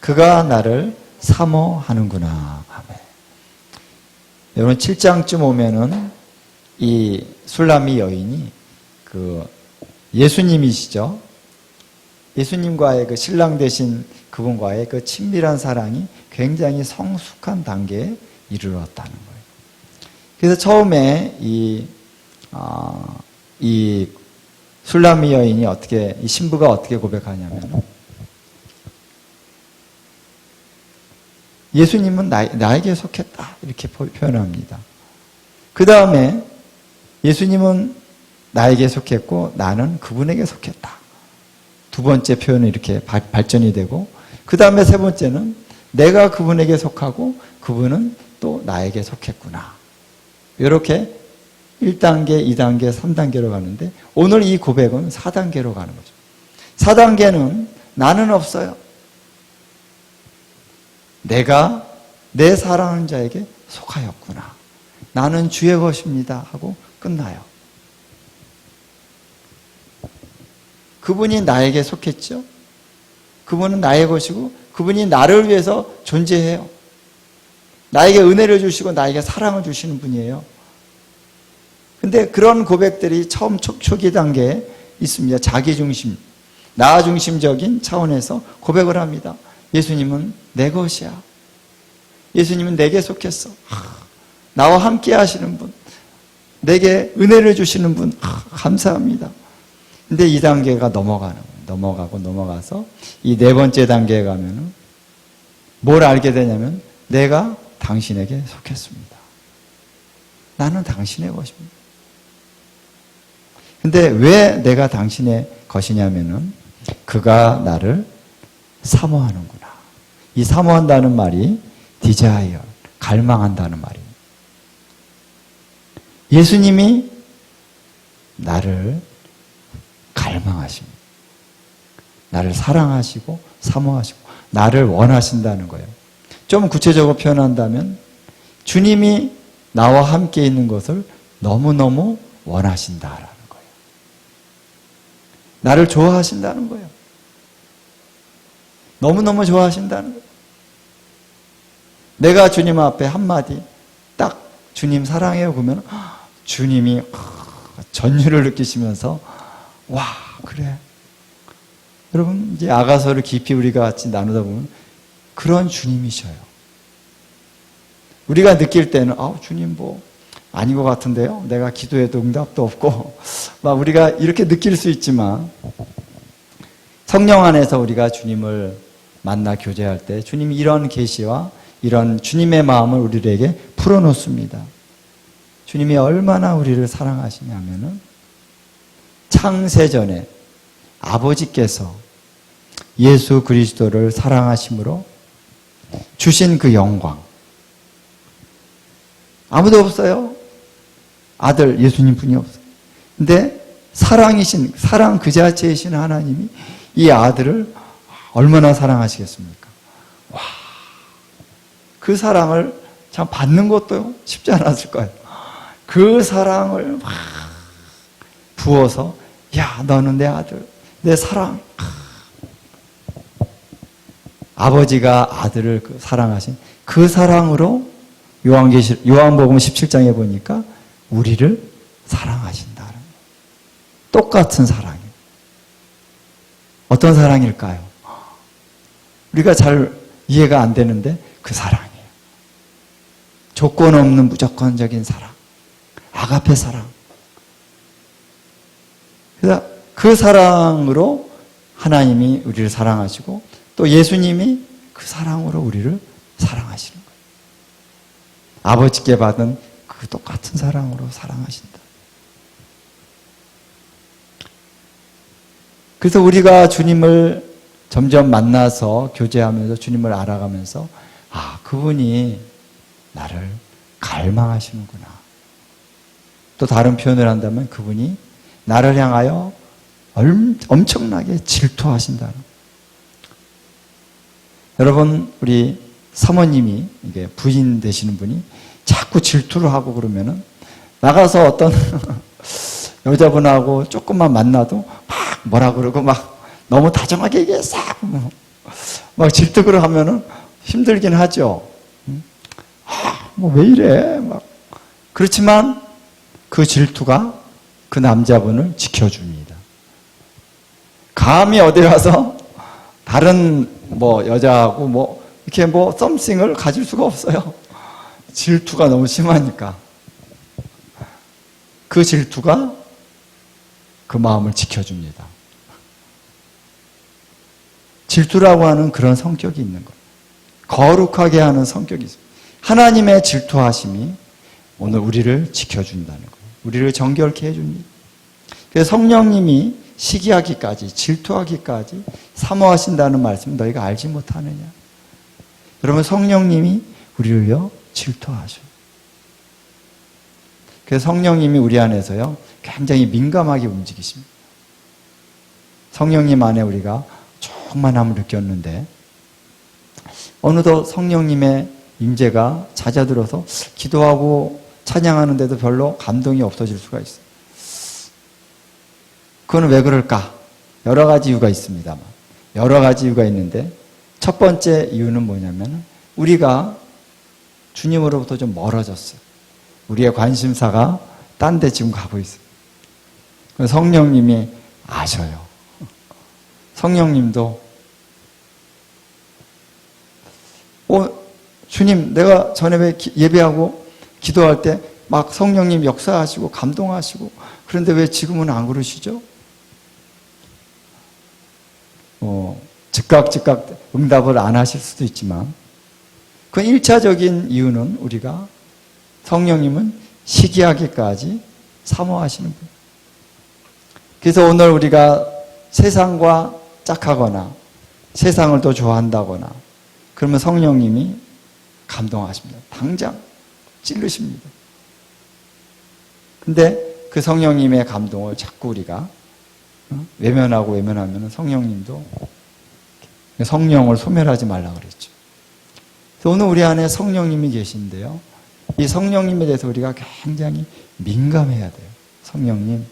S1: 그가 나를 사모하는구나. 아멘. 여러분 7장쯤 오면은 이 술라미 여인이 그 예수님이시죠. 예수님과의 그 신랑 되신 그분과의 그 친밀한 사랑이 굉장히 성숙한 단계에 이르렀다는 거예요. 그래서 처음에 이 술라미 여인이 이 신부가 어떻게 고백하냐면, 예수님은 나에게 속했다. 이렇게 표현합니다. 그 다음에 예수님은 나에게 속했고 나는 그분에게 속했다. 두 번째 표현은 이렇게 발전이 되고, 그 다음에 세 번째는 내가 그분에게 속하고 그분은 또 나에게 속했구나. 이렇게 1단계, 2단계, 3단계로 가는데, 오늘 이 고백은 4단계로 가는 거죠. 4단계는 나는 없어요. 내가 내 사랑하는 자에게 속하였구나. 나는 주의 것입니다 하고 끝나요. 그분이 나에게 속했죠. 그분은 나의 것이고 그분이 나를 위해서 존재해요. 나에게 은혜를 주시고 나에게 사랑을 주시는 분이에요. 근데 그런 고백들이 처음 초기 단계에 있습니다. 자기중심, 나중심적인 차원에서 고백을 합니다. 예수님은 내 것이야. 예수님은 내게 속했어. 나와 함께 하시는 분, 내게 은혜를 주시는 분, 감사합니다. 근데 이 단계가 넘어가서 이 네 번째 단계에 가면은 뭘 알게 되냐면 내가 당신에게 속했습니다. 나는 당신의 것입니다. 근데 왜 내가 당신의 것이냐면은 그가 나를 사모하는구나. 이 사모한다는 말이 desire, 갈망한다는 말입니다. 예수님이 나를 갈망하십니다. 나를 사랑하시고 사모하시고 나를 원하신다는 거예요. 좀 구체적으로 표현한다면 주님이 나와 함께 있는 것을 너무너무 원하신다라는 거예요. 나를 좋아하신다는 거예요. 너무너무 좋아하신다는 거예요. 내가 주님 앞에 한마디 딱 주님 사랑해요 그러면 주님이 전율을 느끼시면서 와 그래. 여러분 이제 아가서를 깊이 우리가 같이 나누다 보면 그런 주님이셔요. 우리가 느낄 때는 주님 뭐 아닌 것 같은데요. 내가 기도해도 응답도 없고 막 우리가 이렇게 느낄 수 있지만 성령 안에서 우리가 주님을 만나 교제할 때 주님이 이런 계시와 이런 주님의 마음을 우리에게 풀어놓습니다. 주님이 얼마나 우리를 사랑하시냐면은 창세전에 아버지께서 예수 그리스도를 사랑하심으로 주신 그 영광 아무도 없어요. 아들 예수님 분이 없어요. 근데 사랑 그 자체이신 하나님이 이 아들을 얼마나 사랑하시겠습니까? 와, 그 사랑을 참 받는 것도 쉽지 않았을 거예요. 그 사랑을 막 부어서 야 너는 내 아들, 내 사랑. 아버지가 아들을 사랑하신 그 사랑으로 요한복음 17장에 보니까 우리를 사랑하신다는 거예요. 똑같은 사랑이에요. 어떤 사랑일까요? 우리가 잘 이해가 안 되는데 그 사랑이에요. 조건 없는 무조건적인 사랑. 아가페 사랑. 그래서 그 사랑으로 하나님이 우리를 사랑하시고 또 예수님이 그 사랑으로 우리를 사랑하시는 거예요. 아버지께 받은 그 똑같은 사랑으로 사랑하신다. 그래서 우리가 주님을 점점 만나서 교제하면서 주님을 알아가면서 그분이 나를 갈망하시는구나. 또 다른 표현을 한다면 그분이 나를 향하여 엄청나게 질투하신다는. 여러분 우리 사모님이 이게 부인 되시는 분이 자꾸 질투를 하고 그러면은 나가서 어떤 여자분하고 조금만 만나도 막 뭐라 그러고 막 너무 다정하게 이게 막 질투를 하면은 힘들긴 하죠. 뭐 왜 이래? 막 그렇지만 그 질투가 그 남자분을 지켜줍니다. 감히 어디 가서 다른 뭐 여자하고 뭐 이렇게 뭐 썸씽을 가질 수가 없어요. 질투가 너무 심하니까. 그 질투가 그 마음을 지켜줍니다. 질투라고 하는 그런 성격이 있는 거예요. 거룩하게 하는 성격이 있습니다. 하나님의 질투하심이 오늘 우리를 지켜준다는 거예요. 우리를 정결케 해줍니다. 그래서 성령님이 시기하기까지, 질투하기까지 사모하신다는 말씀 너희가 알지 못하느냐. 여러분, 성령님이 우리를요 질투하셔요. 그래서 성령님이 우리 안에서요 굉장히 민감하게 움직이십니다. 성령님 안에 우리가 충만함을 느꼈는데 어느덧 성령님의 임재가 잦아들어서 기도하고 찬양하는데도 별로 감동이 없어질 수가 있어요. 그건 왜 그럴까? 여러 가지 이유가 있습니다만, 여러 가지 이유가 있는데 첫 번째 이유는 뭐냐면 우리가 주님으로부터 좀 멀어졌어요. 우리의 관심사가 딴 데 지금 가고 있어요. 성령님이 아셔요. 성령님도 주님, 내가 전에 예배하고 기도할 때 막 성령님 역사하시고 감동하시고 그런데 왜 지금은 안 그러시죠? 즉각 응답을 안 하실 수도 있지만 그 1차적인 이유는 우리가 성령님은 시기하기까지 사모하시는 분. 그래서 오늘 우리가 세상과 짝하거나 세상을 더 좋아한다거나 그러면 성령님이 감동하십니다. 당장 찔르십니다. 근데 그 성령님의 감동을 자꾸 우리가 외면하면 성령님도 성령을 소멸하지 말라 그랬죠. 그래서 오늘 우리 안에 성령님이 계신데요. 이 성령님에 대해서 우리가 굉장히 민감해야 돼요. 성령님,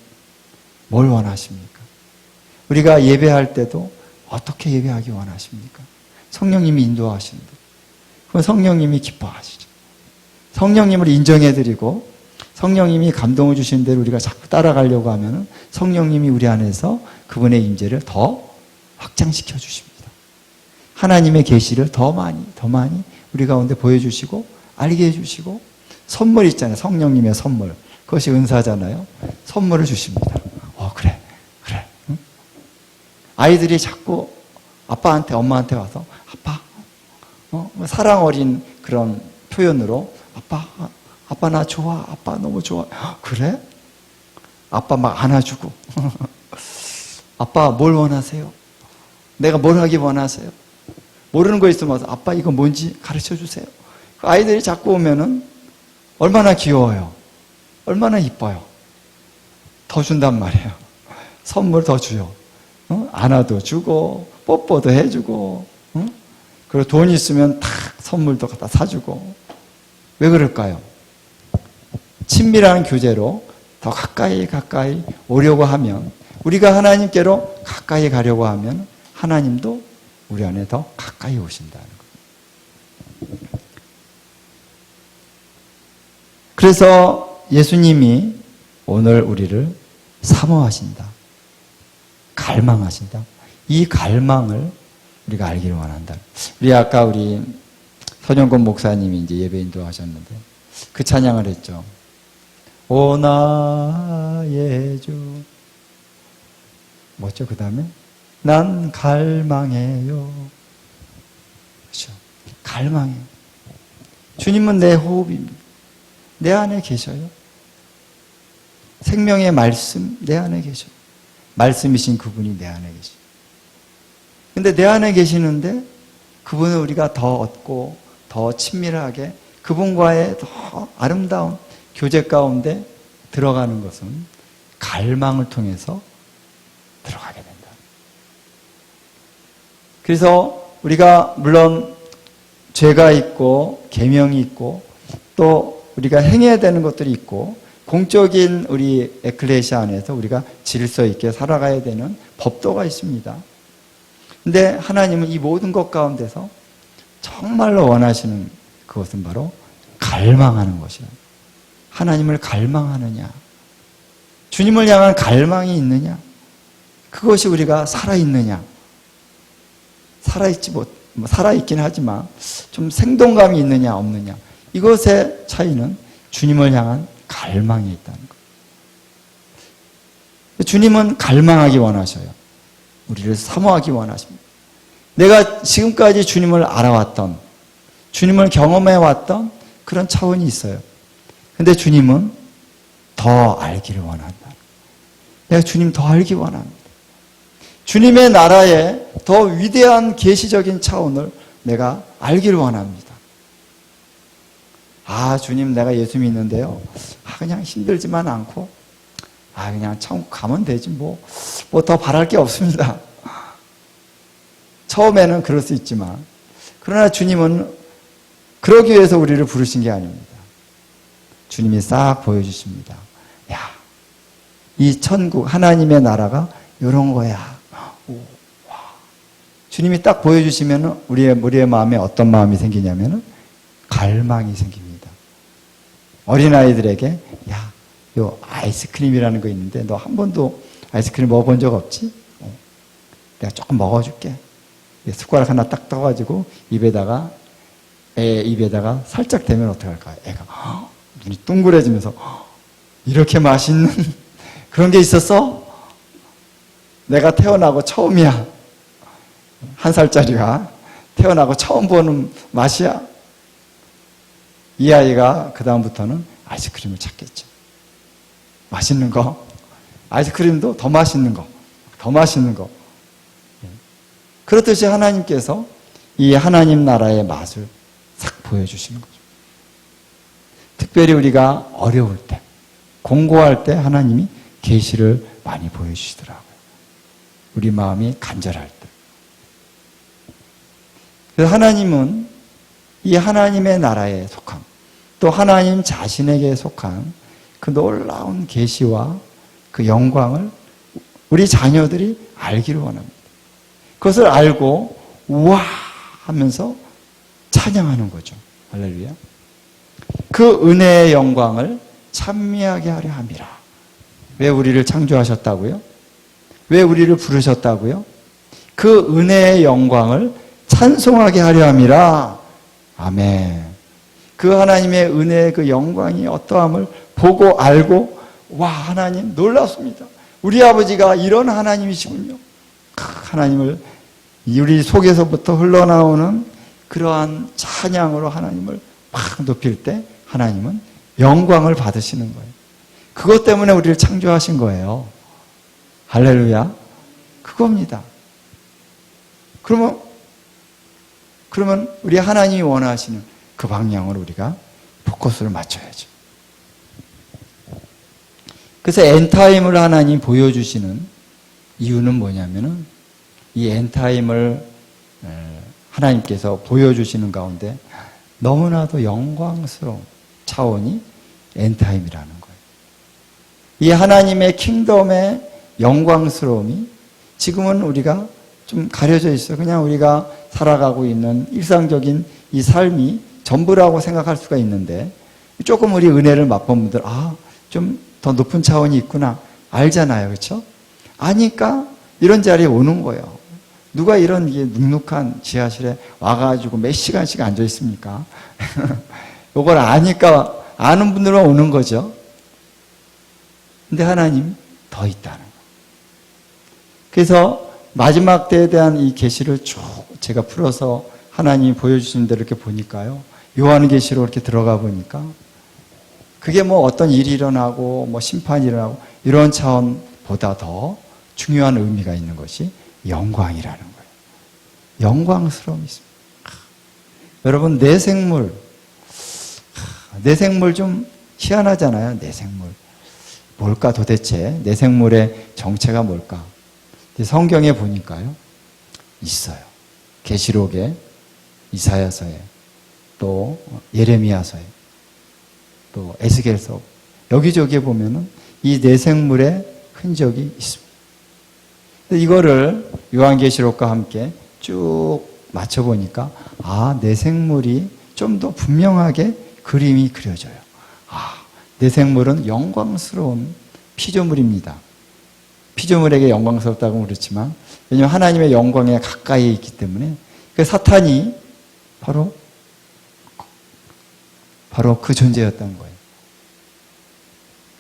S1: 뭘 원하십니까? 우리가 예배할 때도 어떻게 예배하기 원하십니까? 성령님이 인도하시는데 그건 성령님이 기뻐하시죠. 성령님을 인정해드리고 성령님이 감동을 주시는 대로 우리가 자꾸 따라가려고 하면 성령님이 우리 안에서 그분의 임재를 더 확장시켜 주십니다. 하나님의 계시를 더 많이 우리 가운데 보여주시고 알게 해주시고 선물 있잖아요. 성령님의 선물. 그것이 은사잖아요. 선물을 주십니다. 그래. 응? 아이들이 자꾸 아빠한테 엄마한테 와서 아빠 사랑 어린 그런 표현으로 아빠 나 좋아. 아빠 너무 좋아. 그래? 아빠 막 안아주고 아빠 뭘 원하세요? 내가 뭘 하기 원하세요? 모르는 거 있으면 아빠 이거 뭔지 가르쳐 주세요. 아이들이 자꾸 오면은 얼마나 귀여워요. 얼마나 이뻐요. 더 준단 말이에요. 선물 더 줘요. 안아도 주고 뽀뽀도 해주고 그리고 돈 있으면 탁 선물도 갖다 사주고. 왜 그럴까요? 친밀한 교제로 더 가까이 오려고 하면 우리가 하나님께로 가까이 가려고 하면 하나님도 우리 안에 더 가까이 오신다는 거예요. 그래서 예수님이 오늘 우리를 사모하신다. 갈망하신다. 이 갈망을 우리가 알기를 원한다. 우리 서정권 목사님이 이제 예배 인도하셨는데 그 찬양을 했죠. 오 나의 주. 뭐죠? 그 다음에 난 갈망해요. 그렇죠? 갈망해요. 주님은 내 호흡입니다. 내 안에 계셔요. 생명의 말씀 내 안에 계셔요. 말씀이신 그분이 내 안에 계셔요. 근데 내 안에 계시는데 그분을 우리가 더 얻고 더 친밀하게 그분과의 더 아름다운 교제 가운데 들어가는 것은 갈망을 통해서 들어가게 된다. 그래서 우리가 물론 죄가 있고 계명이 있고 또 우리가 행해야 되는 것들이 있고 공적인 우리 에클레시아 안에서 우리가 질서 있게 살아가야 되는 법도가 있습니다. 근데 하나님은 이 모든 것 가운데서 정말로 원하시는 그것은 바로 갈망하는 것이에요. 하나님을 갈망하느냐, 주님을 향한 갈망이 있느냐, 그것이 우리가 살아있느냐, 살아있긴 하지만 좀 생동감이 있느냐 없느냐, 이것의 차이는 주님을 향한 갈망이 있다는 거예요. 주님은 갈망하기 원하셔요. 우리를 사모하기 원하십니다. 내가 지금까지 주님을 알아왔던 주님을 경험해 왔던 그런 차원이 있어요. 근데 주님은 더 알기를 원한다. 내가 주님 더 알기 원합니다. 주님의 나라의 더 위대한 계시적인 차원을 내가 알기를 원합니다. 아, 주님, 내가 예수 믿는데요. 그냥 힘들지만 않고, 그냥 천국 가면 되지, 뭐 더 바랄 게 없습니다. 처음에는 그럴 수 있지만, 그러나 주님은 그러기 위해서 우리를 부르신 게 아닙니다. 주님이 싹 보여주십니다. 야, 이 천국, 하나님의 나라가 이런 거야. 와. 주님이 딱 보여주시면 우리의 마음에 어떤 마음이 생기냐면 갈망이 생깁니다. 어린아이들에게 야, 요 아이스크림이라는 거 있는데 너 한 번도 아이스크림 먹어본 적 없지? 내가 조금 먹어줄게. 숟가락 하나 딱 떠가지고 애 입에다가 살짝 대면 어떡할까요? 애가 눈이 둥그레지면서 이렇게 맛있는 그런 게 있었어? 내가 태어나고 처음이야. 1살짜리가 태어나고 처음 보는 맛이야. 이 아이가 그 다음부터는 아이스크림을 찾겠죠. 맛있는 거, 아이스크림도 더 맛있는 거, 더 맛있는 거. 그렇듯이 하나님께서 이 하나님 나라의 맛을 싹 보여주시는 거죠. 특별히 우리가 어려울 때, 공고할 때 하나님이 계시를 많이 보여주시더라고요. 우리 마음이 간절할 때. 그래서 하나님은 이 하나님의 나라에 속한, 또 하나님 자신에게 속한 그 놀라운 계시와 그 영광을 우리 자녀들이 알기를 원합니다. 그것을 알고 우와 하면서 찬양하는 거죠. 할렐루야. 그 은혜의 영광을 찬미하게 하려 함이라. 왜 우리를 창조하셨다고요? 왜 우리를 부르셨다고요? 그 은혜의 영광을 찬송하게 하려 함이라. 아멘. 그 하나님의 은혜의 그 영광이 어떠함을 보고 알고 와, 하나님 놀랍습니다. 우리 아버지가 이런 하나님이시군요. 하나님을 우리 속에서부터 흘러나오는 그러한 찬양으로 하나님을 막 높일 때 하나님은 영광을 받으시는 거예요. 그것 때문에 우리를 창조하신 거예요. 할렐루야. 그겁니다. 그러면 우리 하나님이 원하시는 그 방향으로 우리가 포커스를 맞춰야죠. 그래서 엔타임을 하나님 보여주시는 이유는 뭐냐면은 이 엔타임을 하나님께서 보여주시는 가운데 너무나도 영광스러운 차원이 엔타임이라는 거예요. 이 하나님의 킹덤의 영광스러움이 지금은 우리가 좀 가려져 있어요. 그냥 우리가 살아가고 있는 일상적인 이 삶이 전부라고 생각할 수가 있는데 조금 우리 은혜를 맛본 분들 좀 더 높은 차원이 있구나 알잖아요. 그렇죠? 아니까 이런 자리에 오는 거예요. 누가 이런 눅눅한 지하실에 와가지고 몇 시간씩 앉아 있습니까? 이걸 아니까 아는 분들만 오는 거죠. 근데 하나님 더 있다는 거. 그래서 마지막 때에 대한 이 계시를 쭉 제가 풀어서 하나님이 보여주신 대로 이렇게 보니까요. 요한계시로 이렇게 들어가 보니까 그게 뭐 어떤 일이 일어나고 뭐 심판이 일어나고 이런 차원보다 더 중요한 의미가 있는 것이 영광이라는 거예요. 영광스러움이 있습니다. 여러분 내생물 좀 희한하잖아요. 내생물 뭘까 도대체? 내생물의 정체가 뭘까? 성경에 보니까요 있어요. 계시록에, 이사야서에, 또 예레미야서에, 또 에스겔서 여기저기에 보면은 이 내생물의 흔적이 있습니다. 이거를 요한계시록과 함께 쭉 맞춰보니까 내생물이 좀 더 분명하게 그림이 그려져요. 내생물은 영광스러운 피조물입니다. 피조물에게 영광스럽다고 그렇지만 왜냐하면 하나님의 영광에 가까이 있기 때문에 그 사탄이 바로 그 존재였던 거예요.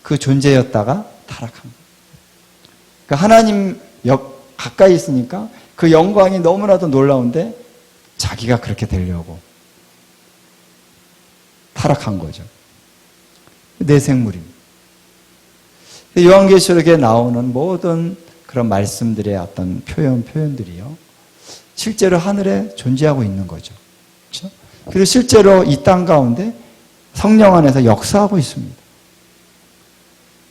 S1: 그 존재였다가 타락한 거예요. 그러니까 하나님 가까이 있으니까 그 영광이 너무나도 놀라운데 자기가 그렇게 되려고 타락한 거죠. 내생물입니다. 요한계시록에 나오는 모든 그런 말씀들의 어떤 표현들이요, 실제로 하늘에 존재하고 있는 거죠. 그렇죠? 그리고 실제로 이 땅 가운데 성령 안에서 역사하고 있습니다.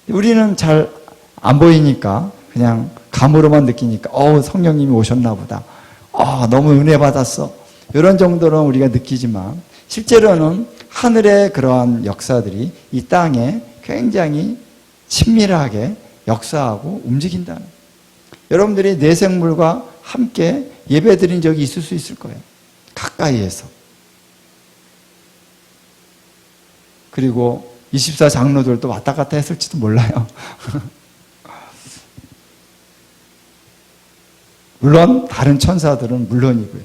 S1: 우리는 잘 안 보이니까 그냥 감으로만 느끼니까 성령님이 오셨나 보다. 너무 은혜 받았어. 이런 정도는 우리가 느끼지만 실제로는 하늘의 그러한 역사들이 이 땅에 굉장히 친밀하게 역사하고 움직인다는 거예요. 여러분들이 내생물과 함께 예배드린 적이 있을 수 있을 거예요. 가까이에서. 그리고 24장로들도 왔다 갔다 했을지도 몰라요. 물론 다른 천사들은 물론이고요.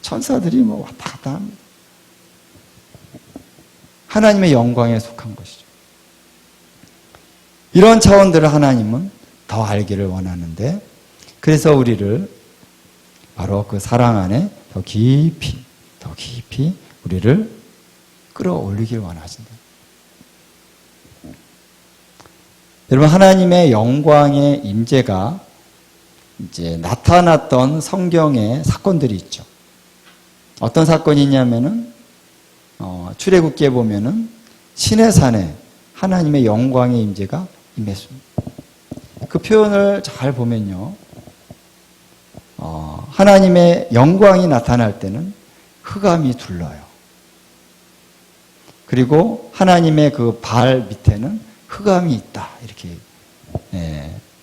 S1: 천사들이 왔다 갔다 합니다. 하나님의 영광에 속한 것이죠. 이런 차원들을 하나님은 더 알기를 원하는데, 그래서 우리를 바로 그 사랑 안에 더 깊이 우리를 끌어올리길 원하신다. 여러분, 하나님의 영광의 임재가 이제 나타났던 성경의 사건들이 있죠. 어떤 사건이 있냐면은 출애굽기에 보면은 시내산에 하나님의 영광의 임재가 임했습니다. 그 표현을 잘 보면요, 하나님의 영광이 나타날 때는 흑암이 둘러요. 그리고 하나님의 그 발 밑에는 흑암이 있다, 이렇게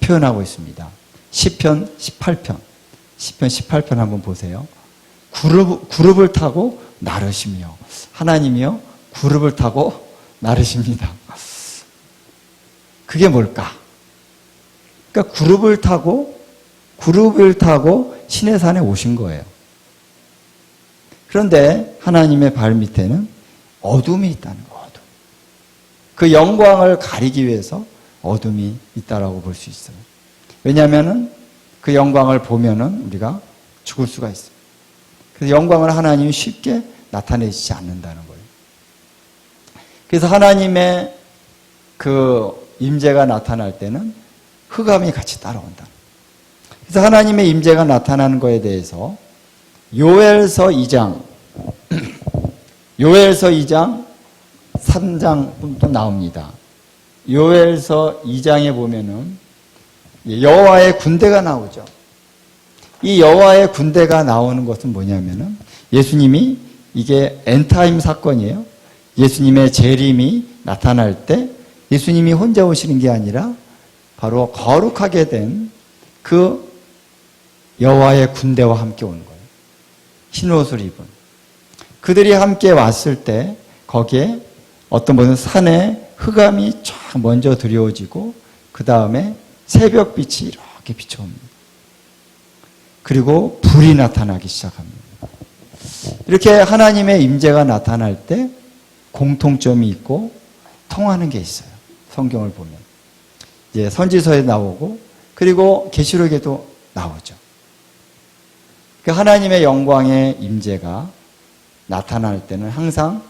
S1: 표현하고 있습니다. 시편 18편 한번 보세요. 구룹을 타고 나르시며, 하나님이요 구룹을 타고 나르십니다. 그게 뭘까? 그러니까 구룹을 타고 시내산에 오신 거예요. 그런데 하나님의 발 밑에는 어둠이 있다는 거예요. 어둠. 그 영광을 가리기 위해서 어둠이 있다라고 볼 수 있어요. 왜냐하면은 그 영광을 보면은 우리가 죽을 수가 있어요. 그래서 영광을 하나님이 쉽게 나타내지 않는다는 거예요. 그래서 하나님의 그 임재가 나타날 때는 흑암이 같이 따라온다. 그래서 하나님의 임재가 나타나는 거에 대해서 요엘서 2장 3장 또 나옵니다. 요엘서 2장에 보면은 여호와의 군대가 나오죠. 이 여호와의 군대가 나오는 것은 뭐냐면은 예수님이, 이게 엔타임 사건이에요. 예수님의 재림이 나타날 때 예수님이 혼자 오시는 게 아니라 바로 거룩하게 된 그 여호와의 군대와 함께 오는 거예요. 흰 옷을 입은 그들이 함께 왔을 때 거기에 어떤 무슨 산에 흑암이 쫙 먼저 드리워지고 그 다음에 새벽빛이 이렇게 비춰옵니다. 그리고 불이 나타나기 시작합니다. 이렇게 하나님의 임재가 나타날 때 공통점이 있고 통하는 게 있어요. 성경을 보면 이제 선지서에 나오고 그리고 계시록에도 나오죠. 그러니까 하나님의 영광의 임재가 나타날 때는 항상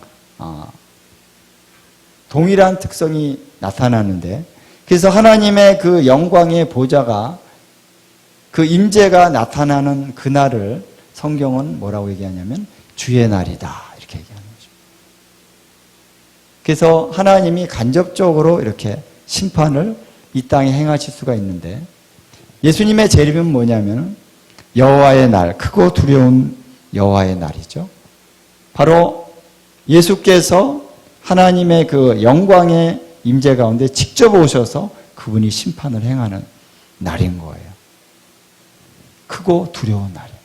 S1: 동일한 특성이 나타나는데, 그래서 하나님의 그 영광의 보좌가, 그 임재가 나타나는 그날을 성경은 뭐라고 얘기하냐면 주의 날이다, 이렇게 얘기하는 거죠. 그래서 하나님이 간접적으로 이렇게 심판을 이 땅에 행하실 수가 있는데, 예수님의 재림은 뭐냐면 여호와의 날, 크고 두려운 여호와의 날이죠. 바로 예수께서 하나님의 그 영광의 임재 가운데 직접 오셔서 그분이 심판을 행하는 날인 거예요. 크고 두려운 날이에요.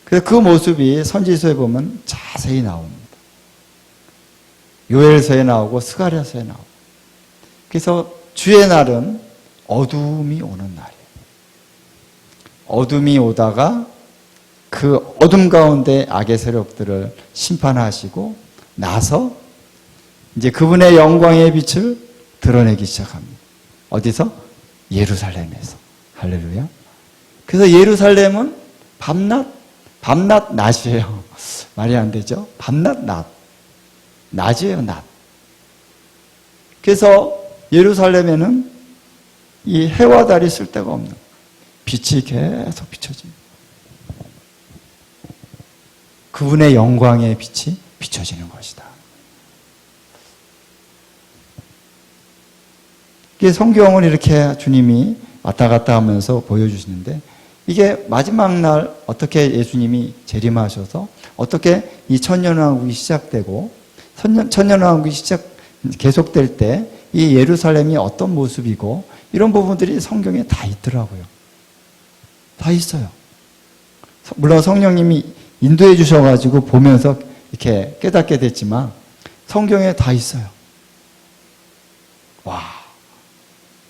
S1: 그래서 그 모습이 선지서에 보면 자세히 나옵니다. 요엘서에 나오고 스가랴서에 나오고. 그래서 주의 날은 어둠이 오는 날이에요. 어둠이 오다가 그 어둠 가운데 악의 세력들을 심판하시고 나서 이제 그분의 영광의 빛을 드러내기 시작합니다. 어디서? 예루살렘에서. 할렐루야. 그래서 예루살렘은 밤낮 밤낮 낮이에요. 말이 안 되죠? 밤낮 낮. 낮이에요, 낮. 그래서 예루살렘에는 이 해와 달이 쓸 데가 없는 빛이 계속 비춰집니다. 그분의 영광의 빛이 비춰지는 것이다. 이게 성경을 이렇게 주님이 왔다 갔다 하면서 보여주시는데 이게 마지막 날 어떻게 예수님이 재림하셔서 어떻게 이 천년왕국이 시작되고 천년왕국이 계속될 때 이 예루살렘이 어떤 모습이고 이런 부분들이 성경에 다 있더라고요. 다 있어요. 물론 성령님이 인도해 주셔가지고 보면서 이렇게 깨닫게 됐지만 성경에 다 있어요. 와,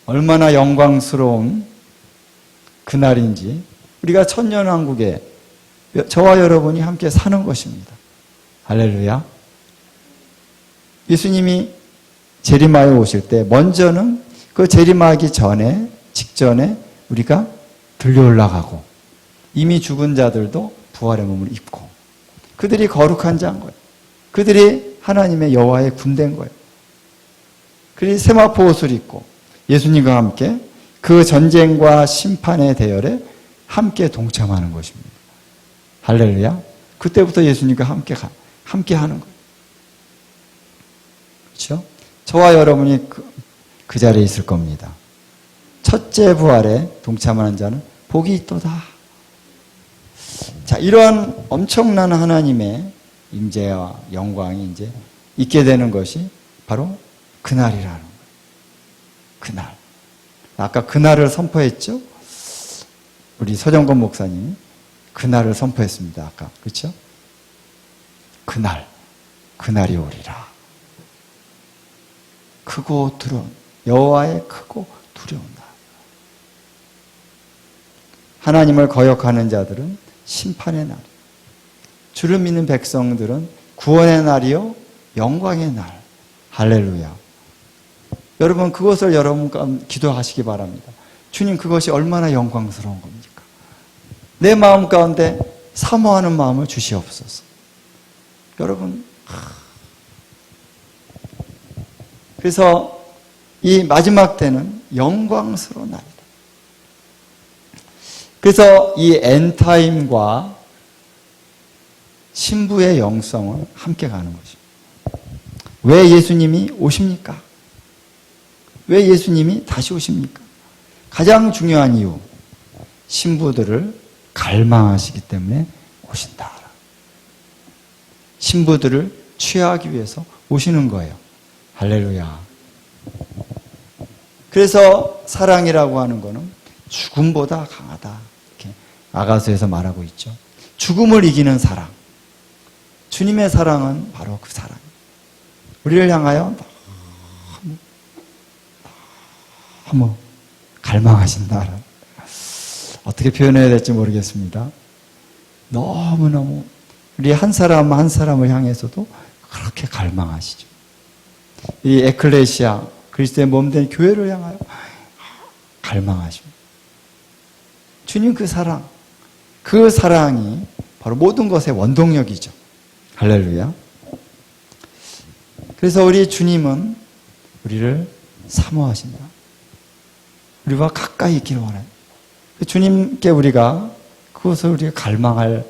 S1: 얼마나 영광스러운 그날인지 우리가 천년왕국에 저와 여러분이 함께 사는 것입니다. 할렐루야. 예수님이 재림하여 오실 때 먼저는 그 재림하기 직전에 우리가 들려 올라가고 이미 죽은 자들도 부활의 몸을 입고 그들이 거룩한 자인 거예요. 그들이 하나님의 여호와의 군대인 거예요. 그들이 세마포 옷을 입고 예수님과 함께 그 전쟁과 심판의 대열에 함께 동참하는 것입니다. 할렐루야. 그때부터 예수님과 함께 하는 거예요. 그렇죠? 저와 여러분이 그 자리에 있을 겁니다. 첫째 부활에 동참하는 자는 복이 있도다. 자, 이런 엄청난 하나님의 임재와 영광이 이제 있게 되는 것이 바로 그날이라는 거예요. 그날. 아까 그날을 선포했죠? 우리 서정건 목사님이 그날을 선포했습니다. 아까. 그렇죠? 그날이 오리라. 크고 두려운 여호와의 크고 두려운 날. 하나님을 거역하는 자들은 심판의 날. 주를 믿는 백성들은 구원의 날이요 영광의 날. 할렐루야. 여러분 그것을 여러분과 기도하시기 바랍니다. 주님 그것이 얼마나 영광스러운 겁니까? 내 마음 가운데 사모하는 마음을 주시옵소서. 여러분 그래서 이 마지막 때는 영광스러운 날이다. 그래서 이 엔타임과 신부의 영성은 함께 가는 것입니다. 왜 예수님이 오십니까? 왜 예수님이 다시 오십니까? 가장 중요한 이유, 신부들을 갈망하시기 때문에 오신다. 신부들을 취하기 위해서 오시는 거예요. 할렐루야. 그래서 사랑이라고 하는 것은 죽음보다 강하다. 이렇게 아가서에서 말하고 있죠. 죽음을 이기는 사랑. 주님의 사랑은 바로 그 사랑. 우리를 향하여 너무 갈망하신다. 어떻게 표현해야 될지 모르겠습니다. 너무너무 우리 한 사람 한 사람을 향해서도 그렇게 갈망하시죠. 이 에클레시아 그리스도의 몸된 교회를 향하여 갈망하십니다. 주님 그 사랑이 바로 모든 것의 원동력이죠. 할렐루야. 그래서 우리 주님은 우리를 사모하신다. 우리와 가까이 있기를 원해요. 주님께 우리가 그것을 우리가 갈망할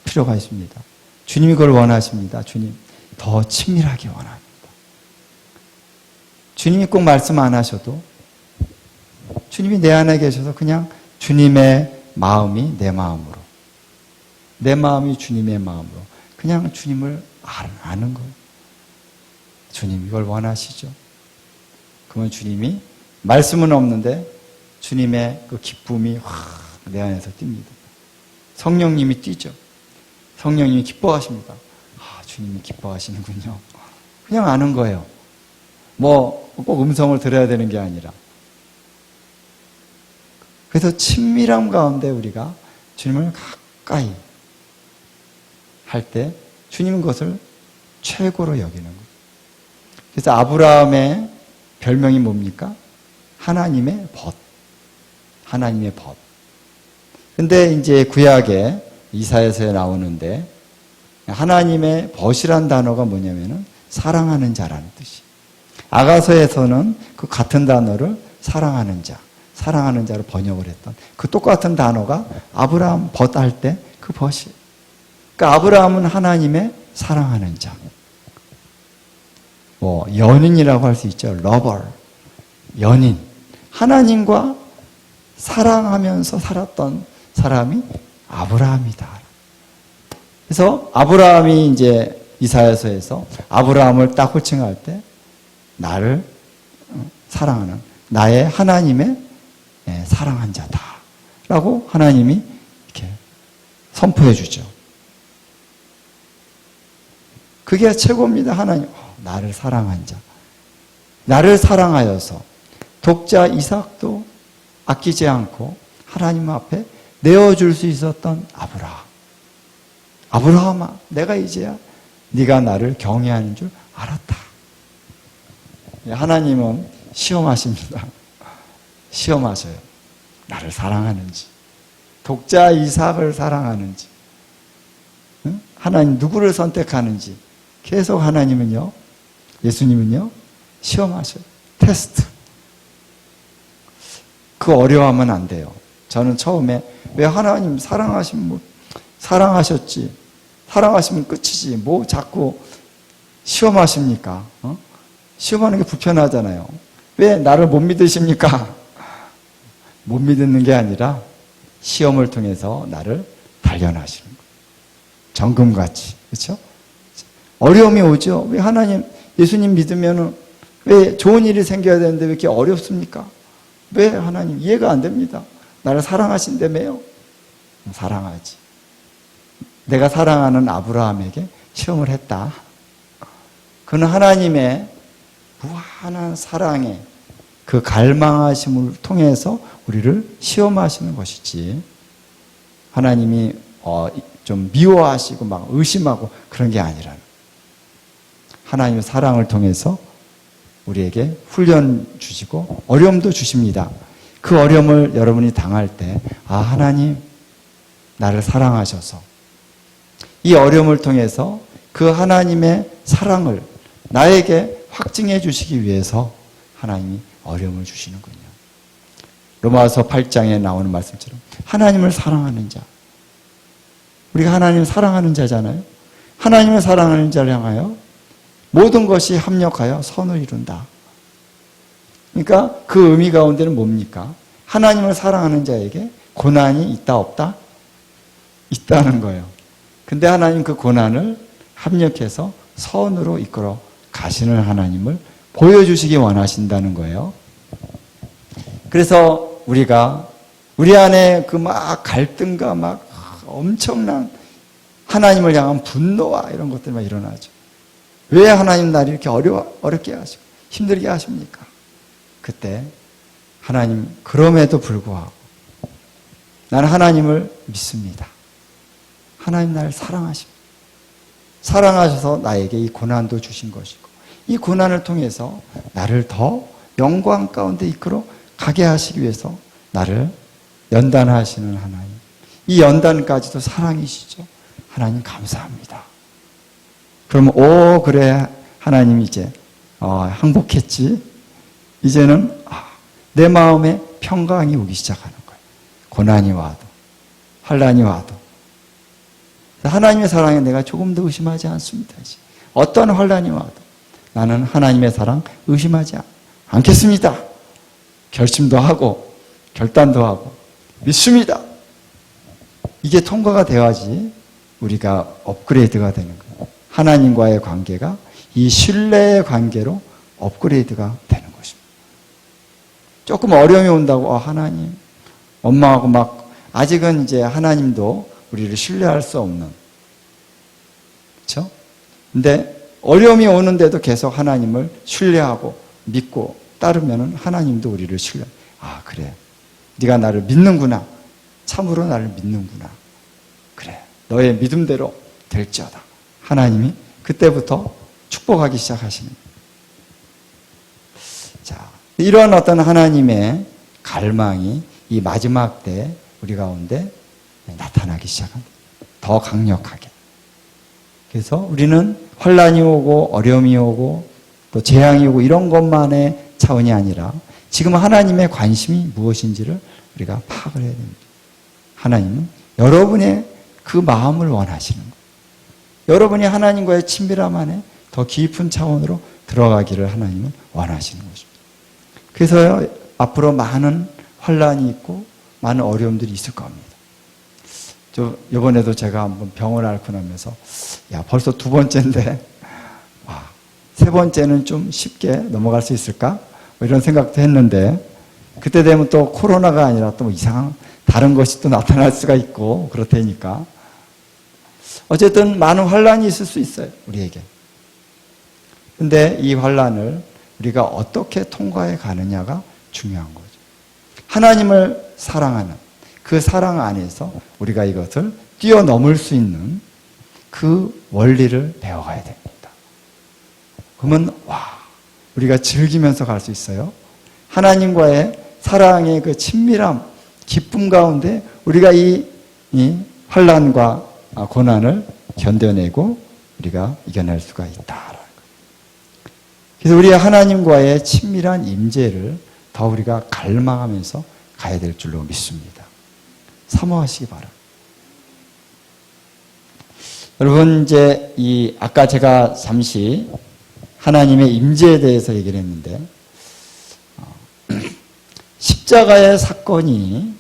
S1: 필요가 있습니다. 주님이 그걸 원하십니다. 주님 더 친밀하게 원합니다. 주님이 꼭 말씀 안 하셔도 주님이 내 안에 계셔서 그냥 주님의 마음이 내 마음으로 내 마음이 주님의 마음으로 그냥 주님을 아는 거예요. 주님 이걸 원하시죠? 그러면 주님이 말씀은 없는데 주님의 그 기쁨이 확 내 안에서 뜁니다. 성령님이 뛰죠. 성령님이 기뻐하십니다. 아, 주님이 기뻐하시는군요. 그냥 아는 거예요. 뭐 꼭 음성을 들어야 되는 게 아니라. 그래서 친밀함 가운데 우리가 주님을 가까이 할 때 주님은 그것을 최고로 여기는 거예요. 그래서 아브라함의 별명이 뭡니까? 하나님의 벗. 하나님의 벗. 근데 이제 구약에 이사야서에 나오는데 하나님의 벗이란 단어가 뭐냐면은 사랑하는 자라는 뜻이. 아가서에서는 그 같은 단어를 사랑하는 자로 번역을 했던 그 똑같은 단어가 아브라함 벗 할 때 그 벗이. 그러니까 아브라함은 하나님의 사랑하는 자. 연인이라고 할 수 있죠. 러버. 연인. 하나님과 사랑하면서 살았던 사람이 아브라함이다. 그래서 아브라함이 이제 이사야서에서 아브라함을 딱 호칭할 때 나를 사랑하는 나의 하나님의 사랑한 자다라고 하나님이 이렇게 선포해 주죠. 그게 최고입니다. 하나님 나를 사랑한 자. 나를 사랑하여서 독자 이삭도 아끼지 않고 하나님 앞에 내어줄 수 있었던 아브라함아 내가 이제야 네가 나를 경외하는 줄 알았다. 하나님은 시험하십니다. 시험하셔요. 나를 사랑하는지 독자 이삭을 사랑하는지 하나님 누구를 선택하는지 계속 하나님은요 예수님은요 시험하셔요. 테스트. 그 어려워하면 안 돼요. 저는 처음에 왜 하나님 사랑하셨지 사랑하시면 끝이지 뭐 자꾸 시험하십니까? 시험하는 게 불편하잖아요. 왜 나를 못 믿으십니까? 못 믿는 게 아니라 시험을 통해서 나를 단련하시는 거예요. 정금같이. 그렇죠? 어려움이 오죠. 왜 하나님 예수님 믿으면은 왜 좋은 일이 생겨야 되는데 왜 이렇게 어렵습니까? 왜 하나님 이해가 안 됩니다. 나를 사랑하신다며요? 사랑하지. 내가 사랑하는 아브라함에게 시험을 했다. 그는 하나님의 무한한 사랑의 그 갈망하심을 통해서 우리를 시험하시는 것이지 하나님이 좀 미워하시고 막 의심하고 그런 게 아니라는 하나님의 사랑을 통해서 우리에게 훈련 주시고 어려움도 주십니다. 그 어려움을 여러분이 당할 때 하나님 나를 사랑하셔서 이 어려움을 통해서 그 하나님의 사랑을 나에게 확증해 주시기 위해서 하나님이 어려움을 주시는군요. 로마서 8장에 나오는 말씀처럼 하나님을 사랑하는 자. 우리가 하나님을 사랑하는 자잖아요. 하나님을 사랑하는 자를 향하여 모든 것이 합력하여 선을 이룬다. 그러니까 그 의미 가운데는 뭡니까? 하나님을 사랑하는 자에게 고난이 있다 없다? 있다는 거예요. 근데 하나님 그 고난을 합력해서 선으로 이끌어 가시는 하나님을 보여주시기 원하신다는 거예요. 그래서 우리가 우리 안에 그 막 갈등과 막 엄청난 하나님을 향한 분노와 이런 것들이 막 일어나죠. 왜 하나님 나를 이렇게 어렵게 하시고 힘들게 하십니까? 그때 하나님 그럼에도 불구하고 나는 하나님을 믿습니다. 하나님 나를 사랑하십니다. 사랑하셔서 나에게 이 고난도 주신 것이고 이 고난을 통해서 나를 더 영광 가운데 이끌어 가게 하시기 위해서 나를 연단하시는 하나님. 이 연단까지도 사랑이시죠. 하나님 감사합니다. 그러면 그래 하나님 이제 항복했지. 이제는 내 마음에 평강이 오기 시작하는 거예요. 고난이 와도 환난이 와도 하나님의 사랑에 내가 조금 더 의심하지 않습니다. 이제. 어떤 환난이 와도 나는 하나님의 사랑 의심하지 않겠습니다. 결심도 하고 결단도 하고 믿습니다. 이게 통과가 되어야지 우리가 업그레이드가 되는 거예요. 하나님과의 관계가 이 신뢰의 관계로 업그레이드가 되는 것입니다. 조금 어려움이 온다고 하나님 엄마하고 막 아직은 이제 하나님도 우리를 신뢰할 수 없는 그렇죠? 근데 어려움이 오는데도 계속 하나님을 신뢰하고 믿고 따르면 하나님도 우리를 신뢰. 그래. 네가 나를 믿는구나. 참으로 나를 믿는구나. 그래. 너의 믿음대로 될지어다. 하나님이 그때부터 축복하기 시작하시는 거예요. 자, 이런 어떤 하나님의 갈망이 이 마지막 때 우리 가운데 나타나기 시작합니다. 더 강력하게. 그래서 우리는 환난이 오고 어려움이 오고 또 재앙이 오고 이런 것만의 차원이 아니라 지금 하나님의 관심이 무엇인지를 우리가 파악을 해야 됩니다. 하나님은 여러분의 그 마음을 원하시는 거예요. 여러분이 하나님과의 친밀함 안에 더 깊은 차원으로 들어가기를 하나님은 원하시는 것입니다. 그래서 앞으로 많은 환난이 있고 많은 어려움들이 있을 겁니다. 이번에도 제가 한번 병을 앓고 나면서 벌써 2번째인데 세 번째는 좀 쉽게 넘어갈 수 있을까? 이런 생각도 했는데 그때 되면 또 코로나가 아니라 또 이상한 다른 것이 또 나타날 수가 있고 그렇다니까 어쨌든 많은 환난이 있을 수 있어요. 우리에게. 근데 이 환난을 우리가 어떻게 통과해 가느냐가 중요한 거죠. 하나님을 사랑하는 그 사랑 안에서 우리가 이것을 뛰어넘을 수 있는 그 원리를 배워가야 됩니다. 그러면 우리가 즐기면서 갈 수 있어요. 하나님과의 사랑의 그 친밀함, 기쁨 가운데 우리가 이 환난과 고난을 견뎌내고 우리가 이겨낼 수가 있다라는 거예요. 그래서 우리가 하나님과의 친밀한 임재를 더 우리가 갈망하면서 가야 될 줄로 믿습니다. 사모하시기 바랍니다. 여러분 이제 아까 제가 잠시 하나님의 임재에 대해서 얘기를 했는데 십자가의 사건이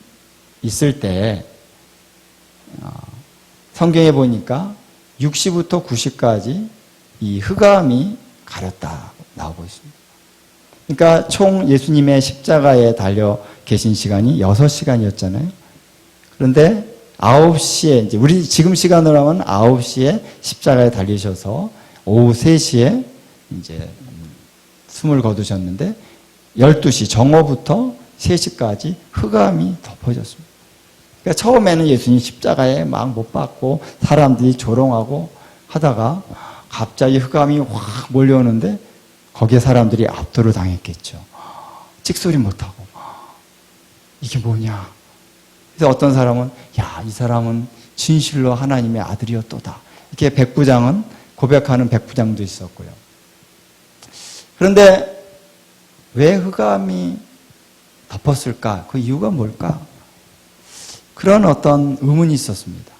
S1: 있을 때 성경에 보니까 60부터 90까지 이 흑암이 가렸다 나오고 있습니다. 그러니까 총 예수님의 십자가에 달려 계신 시간이 6시간이었잖아요. 그런데 9시에 이제 우리 지금 시간으로 하면 9시에 십자가에 달리셔서 오후 3시에 이제 숨을 거두셨는데 12시 정오부터 3시까지 흑암이 덮어졌습니다. 그러니까 처음에는 예수님 십자가에 막 못 박고 사람들이 조롱하고 하다가 갑자기 흑암이 확 몰려오는데 거기에 사람들이 압도를 당했겠죠. 찍소리 못하고 이게 뭐냐. 그래서 어떤 사람은 이 사람은 진실로 하나님의 아들이었도다. 이렇게 백부장은 고백하는 백부장도 있었고요. 그런데 왜 흑암이 덮었을까? 그 이유가 뭘까? 그런 어떤 의문이 있었습니다.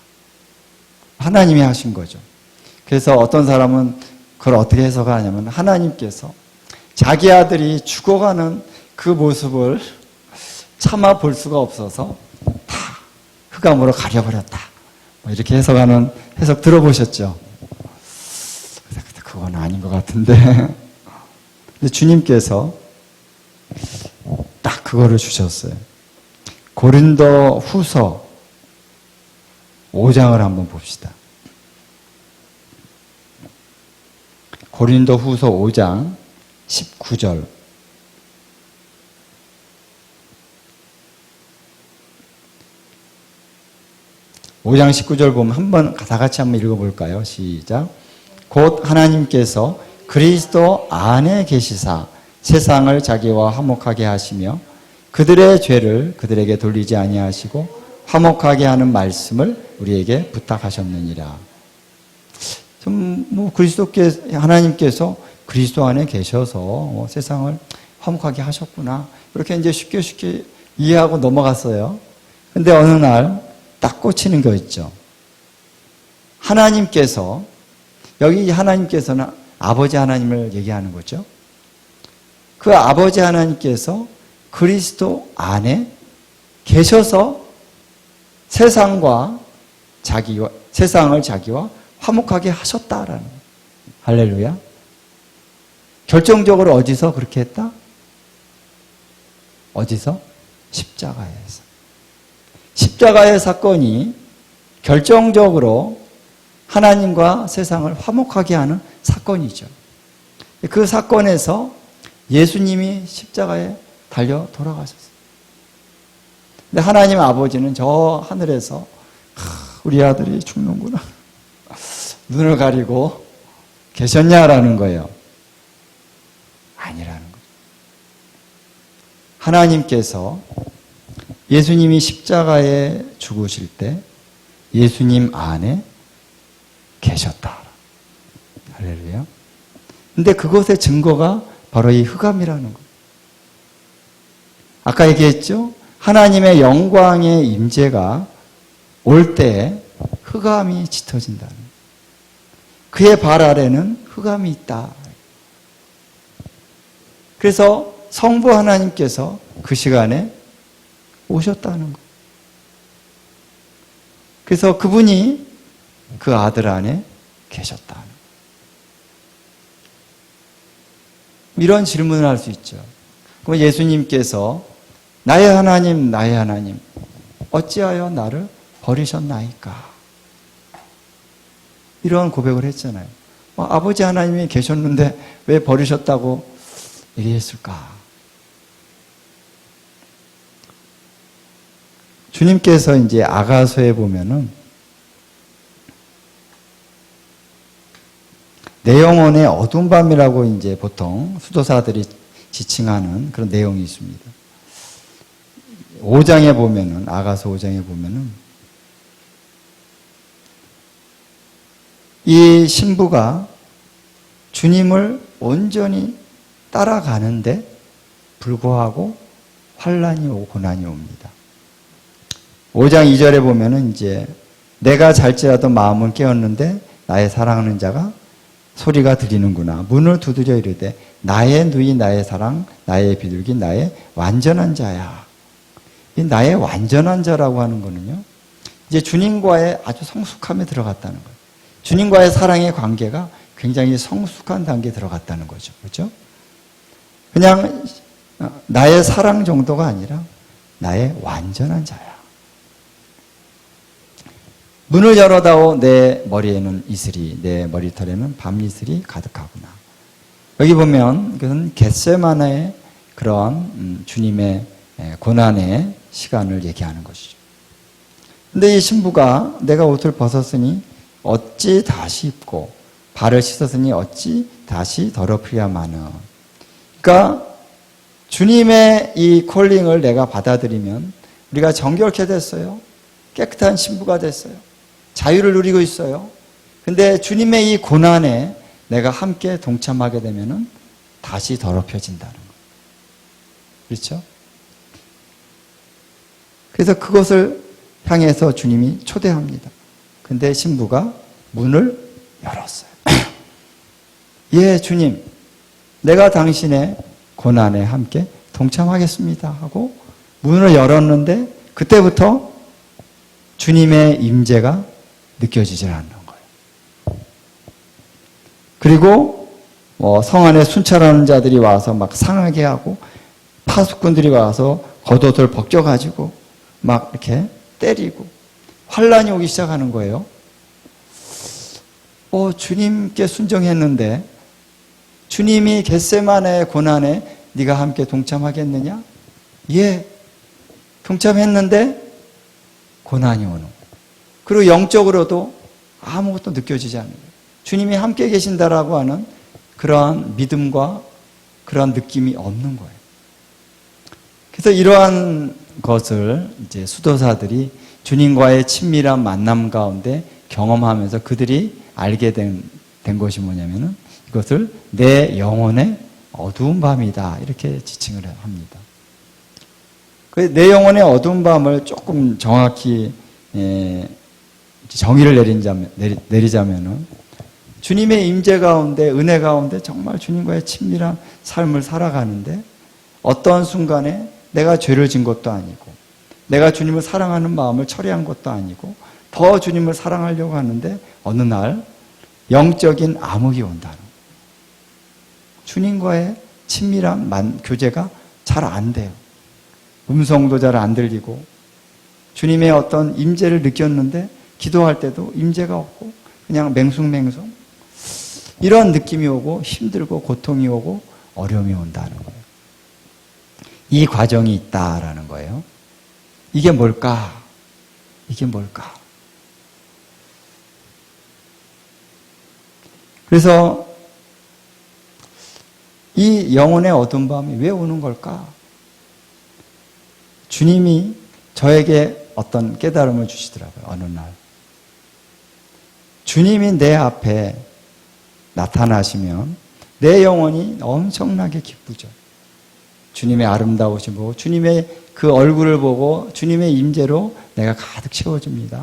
S1: 하나님이 하신 거죠. 그래서 어떤 사람은 그걸 어떻게 해석하냐면 하나님께서 자기 아들이 죽어가는 그 모습을 참아 볼 수가 없어서 다 흑암으로 가려버렸다. 이렇게 해석하는 해석 들어보셨죠? 그건 아닌 것 같은데 근데 주님께서 딱 그거를 주셨어요. 고린도 후서 5장을 한번 봅시다. 고린도 후서 5장 19절. (5장 19절) 보면 한번 다 같이 한번 읽어볼까요? 시작. 곧 하나님께서 그리스도 안에 계시사 세상을 자기와 화목하게 하시며 그들의 죄를 그들에게 돌리지 아니하시고 화목하게 하는 말씀을 우리에게 부탁하셨느니라. 하나님께서 그리스도 안에 계셔서 세상을 화목하게 하셨구나. 이렇게 이제 쉽게 이해하고 넘어갔어요. 근데 어느 날 딱 꽂히는 거 있죠. 하나님께서, 여기 하나님께서는 아버지 하나님을 얘기하는 거죠. 그 아버지 하나님께서 그리스도 안에 계셔서 세상을 자기와 화목하게 하셨다라는 거예요. 할렐루야. 결정적으로 어디서 그렇게 했다? 어디서? 십자가에서. 십자가의 사건이 결정적으로 하나님과 세상을 화목하게 하는 사건이죠. 그 사건에서 예수님이 십자가에 달려 돌아가셨어요. 근데 하나님 아버지는 저 하늘에서 우리 아들이 죽는구나. 눈을 가리고 계셨냐라는 거예요. 아니라는 거죠. 하나님께서 예수님이 십자가에 죽으실 때 예수님 안에 계셨다. 할렐루야. 근데 그것의 증거가 바로 이 흑암이라는 거예요. 아까 얘기했죠? 하나님의 영광의 임재가 올 때 흑암이 짙어진다는 거예요. 그의 발 아래는 흑암이 있다. 그래서 성부 하나님께서 그 시간에 오셨다는 거예요. 그래서 그분이 그 아들 안에 계셨다는 거예요. 이런 질문을 할 수 있죠. 그럼 예수님께서 나의 하나님, 나의 하나님, 어찌하여 나를 버리셨나이까? 이런 고백을 했잖아요. 아버지 하나님이 계셨는데 왜 버리셨다고 얘기했을까? 주님께서 이제 아가서에 보면은 내 영혼의 어두운 밤이라고 이제 보통 수도사들이 지칭하는 그런 내용이 있습니다. 5장에 보면은, 아가서 5장에 보면은, 이 신부가 주님을 온전히 따라가는데 불구하고 환난이 오고 고난이 옵니다. 5장 2절에 보면은 이제 내가 잘지라도 마음은 깨었는데 나의 사랑하는 자가 소리가 들리는구나. 문을 두드려 이르되 나의 누이 나의 사랑 나의 비둘기 나의 완전한 자야. 이 나의 완전한 자라고 하는 거는요. 이제 주님과의 아주 성숙함에 들어갔다는 거예요. 주님과의 사랑의 관계가 굉장히 성숙한 단계에 들어갔다는 거죠. 그렇죠? 그냥 나의 사랑 정도가 아니라 나의 완전한 자야. 문을 열어다오 내 머리에는 이슬이 내 머리털에는 밤이슬이 가득하구나. 여기 보면 그것은 겟세마네의 그런 주님의 고난의 시간을 얘기하는 것이죠. 근데 이 신부가 내가 옷을 벗었으니 어찌 다시 입고 발을 씻었으니 어찌 다시 더럽히야마는. 그러니까 주님의 이 콜링을 내가 받아들이면 우리가 정결케 됐어요. 깨끗한 신부가 됐어요. 자유를 누리고 있어요. 근데 주님의 이 고난에 내가 함께 동참하게 되면은 다시 더럽혀진다는 거예요. 그렇죠? 그래서 그것을 향해서 주님이 초대합니다. 근데 신부가 문을 열었어요. 예, 주님, 내가 당신의 고난에 함께 동참하겠습니다 하고 문을 열었는데 그때부터 주님의 임재가 느껴지질 않는 거예요. 그리고 성 안에 순찰하는 자들이 와서 막 상하게 하고 파수꾼들이 와서 겉옷을 벗겨가지고 막 이렇게 때리고 환란이 오기 시작하는 거예요. 주님께 순종했는데 주님이 겟세마네의 고난에 네가 함께 동참하겠느냐? 예, 동참했는데 고난이 오는 거예요. 그리고 영적으로도 아무것도 느껴지지 않는 거예요. 주님이 함께 계신다라고 하는 그러한 믿음과 그러한 느낌이 없는 거예요. 그래서 이러한 것을 이제 수도사들이 주님과의 친밀한 만남 가운데 경험하면서 그들이 알게 된 것이 뭐냐면은 이것을 내 영혼의 어두운 밤이다. 이렇게 지칭을 합니다. 내 영혼의 어두운 밤을 조금 정확히 정의를 내리자면은 주님의 임재 가운데 은혜 가운데 정말 주님과의 친밀한 삶을 살아가는데 어떤 순간에 내가 죄를 진 것도 아니고 내가 주님을 사랑하는 마음을 철회한 것도 아니고 더 주님을 사랑하려고 하는데 어느 날 영적인 암흑이 온다는 거예요. 주님과의 친밀한 교제가 잘 안 돼요. 음성도 잘 안 들리고 주님의 어떤 임재를 느꼈는데 기도할 때도 임재가 없고 그냥 맹숭맹숭 이런 느낌이 오고 힘들고 고통이 오고 어려움이 온다는 거예요. 이 과정이 있다라는 거예요. 이게 뭘까? 이게 뭘까? 그래서 이 영혼의 어두운 밤이 왜 오는 걸까? 주님이 저에게 어떤 깨달음을 주시더라고요. 어느 날. 주님이 내 앞에 나타나시면 내 영혼이 엄청나게 기쁘죠. 주님의 아름다우신 보고 주님의 그 얼굴을 보고 주님의 임재로 내가 가득 채워집니다.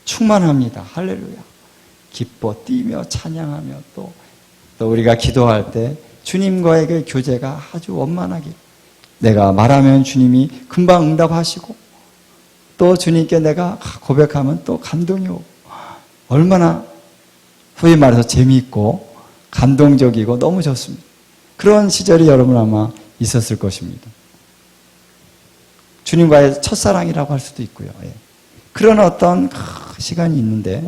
S1: 충만합니다. 할렐루야. 기뻐 뛰며 찬양하며 또 우리가 기도할 때 주님과의 그 교제가 아주 원만하게 내가 말하면 주님이 금방 응답하시고 또 주님께 내가 고백하면 또 감동이 오고 얼마나 소위 말해서 재미있고 감동적이고 너무 좋습니다. 그런 시절이 여러분 아마 있었을 것입니다. 주님과의 첫사랑이라고 할 수도 있고요. 예. 그런 어떤 시간이 있는데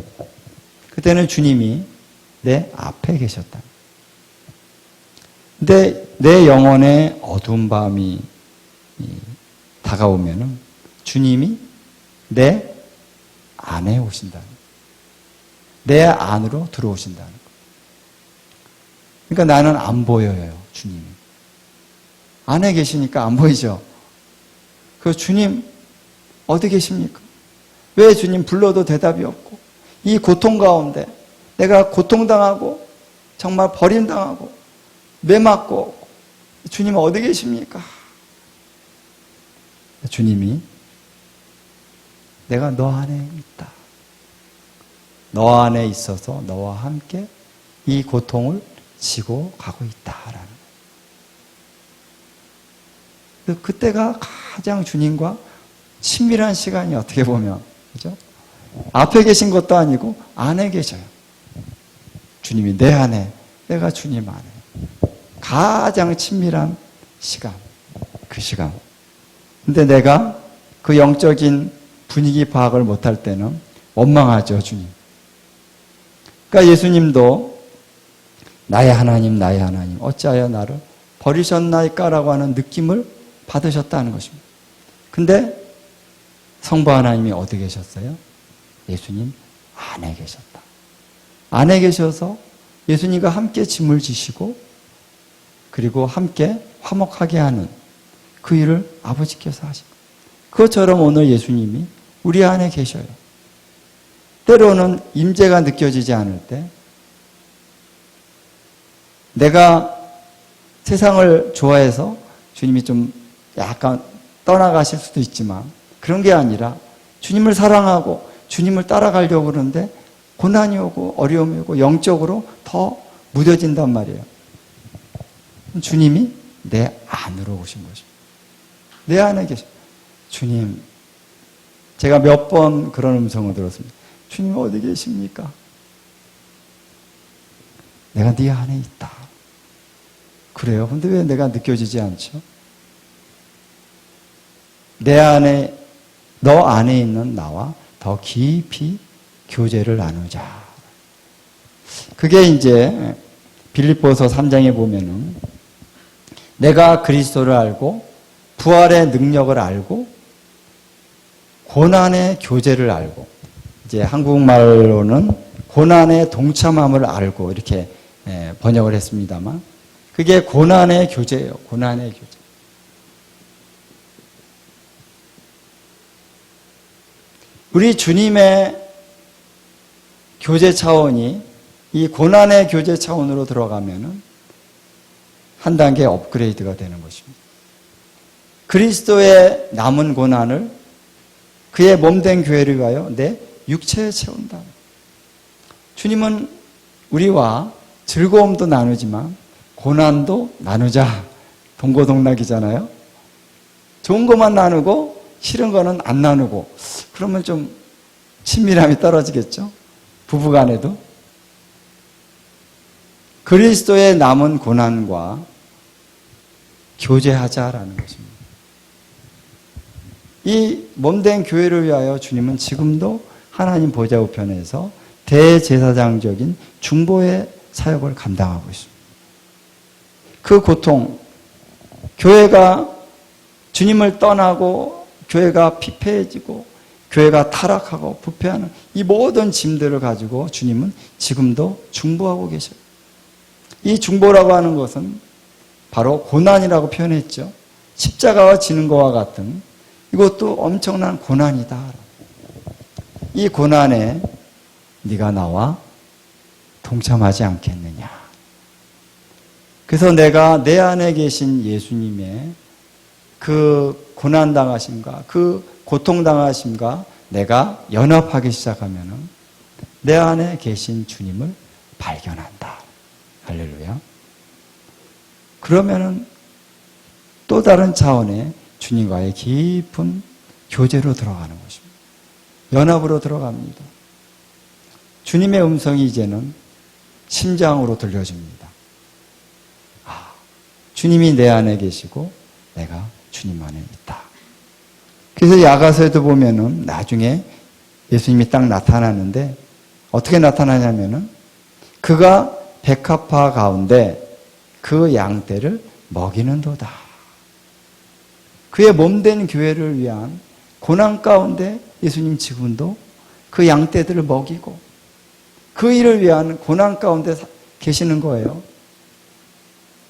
S1: 그때는 주님이 내 앞에 계셨다. 근데 내 영혼에 어두운 밤이 다가오면은 주님이 내 안에 오신다는 거예요. 내 안으로 들어오신다는 거예요. 그러니까 나는 안 보여요, 주님이. 안에 계시니까 안 보이죠? 그 주님 어디 계십니까? 왜 주님 불러도 대답이 없고 이 고통 가운데 내가 고통당하고 정말 버림당하고 매맞고 주님 어디 계십니까? 주님이 내가 너 안에 있다. 너 안에 있어서 너와 함께 이 고통을 지고 가고 있다라는 거예요. 그때가 가장 주님과 친밀한 시간이 어떻게 보면 그죠? 앞에 계신 것도 아니고 안에 계셔요. 주님이 내 안에, 내가 주님 안에. 가장 친밀한 시간, 그 시간. 근데 내가 그 영적인 분위기 파악을 못할 때는 원망하죠, 주님. 그러니까 예수님도 나의 하나님, 나의 하나님, 어찌하여 나를 버리셨나이까라고 하는 느낌을 받으셨다는 것입니다. 근데 성부 하나님이 어디 계셨어요? 예수님 안에 계셨다. 안에 계셔서 예수님과 함께 짐을 지시고 그리고 함께 화목하게 하는 그 일을 아버지께서 하시고 그것처럼 오늘 예수님이 우리 안에 계셔요. 때로는 임재가 느껴지지 않을 때 내가 세상을 좋아해서 주님이 좀 약간 떠나가실 수도 있지만 그런 게 아니라 주님을 사랑하고 주님을 따라가려고 그러는데 고난이 오고 어려움이 오고 영적으로 더 무뎌진단 말이에요. 주님이 내 안으로 오신 것입니다. 내 안에 계셔. 주님, 제가 몇 번 그런 음성을 들었습니다. 주님 어디 계십니까? 내가 네 안에 있다. 그래요? 근데 왜 내가 느껴지지 않죠? 내 안에, 너 안에 있는 나와 더 깊이 교제를 나누자. 그게 이제 빌립보서 3장에 보면은 내가 그리스도를 알고 부활의 능력을 알고 고난의 교제를 알고 이제 한국말로는 고난의 동참함을 알고 이렇게 번역을 했습니다만 그게 고난의 교제예요. 고난의 교제. 우리 주님의 교제 차원이 이 고난의 교제 차원으로 들어가면은 한 단계 업그레이드가 되는 것입니다. 그리스도의 남은 고난을 그의 몸된 교회를 위하여 내 육체에 채운다. 주님은 우리와 즐거움도 나누지만 고난도 나누자. 동고동락이잖아요. 좋은 것만 나누고 싫은 거는 안 나누고 그러면 좀 친밀함이 떨어지겠죠? 부부간에도. 그리스도의 남은 고난과 교제하자라는 것입니다. 이 몸된 교회를 위하여 주님은 지금도 하나님 보좌 우편에서 대제사장적인 중보의 사역을 감당하고 있습니다. 그 고통, 교회가 주님을 떠나고 교회가 피폐해지고 교회가 타락하고 부패하는 이 모든 짐들을 가지고 주님은 지금도 중보하고 계셔요. 이 중보라고 하는 것은 바로 고난이라고 표현했죠. 십자가와 지는 것과 같은 이것도 엄청난 고난이다. 이 고난에 네가 나와 동참하지 않겠느냐. 그래서 내가 내 안에 계신 예수님의 그 고난당하심과 그 고통당하심과 내가 연합하기 시작하면은 내 안에 계신 주님을 발견한다. 할렐루야. 그러면은 또 다른 차원의 주님과의 깊은 교제로 들어가는 것입니다. 연합으로 들어갑니다. 주님의 음성이 이제는 심장으로 들려줍니다. 아, 주님이 내 안에 계시고 내가 주님 안에 있다. 그래서 야가서에도 보면은 나중에 예수님이 딱 나타나는데 어떻게 나타나냐면은 그가 백합화 가운데 그 양떼를 먹이는도다. 그의 몸된 교회를 위한 고난 가운데 예수님 지금도 그 양떼들을 먹이고 그 일을 위한 고난 가운데 계시는 거예요.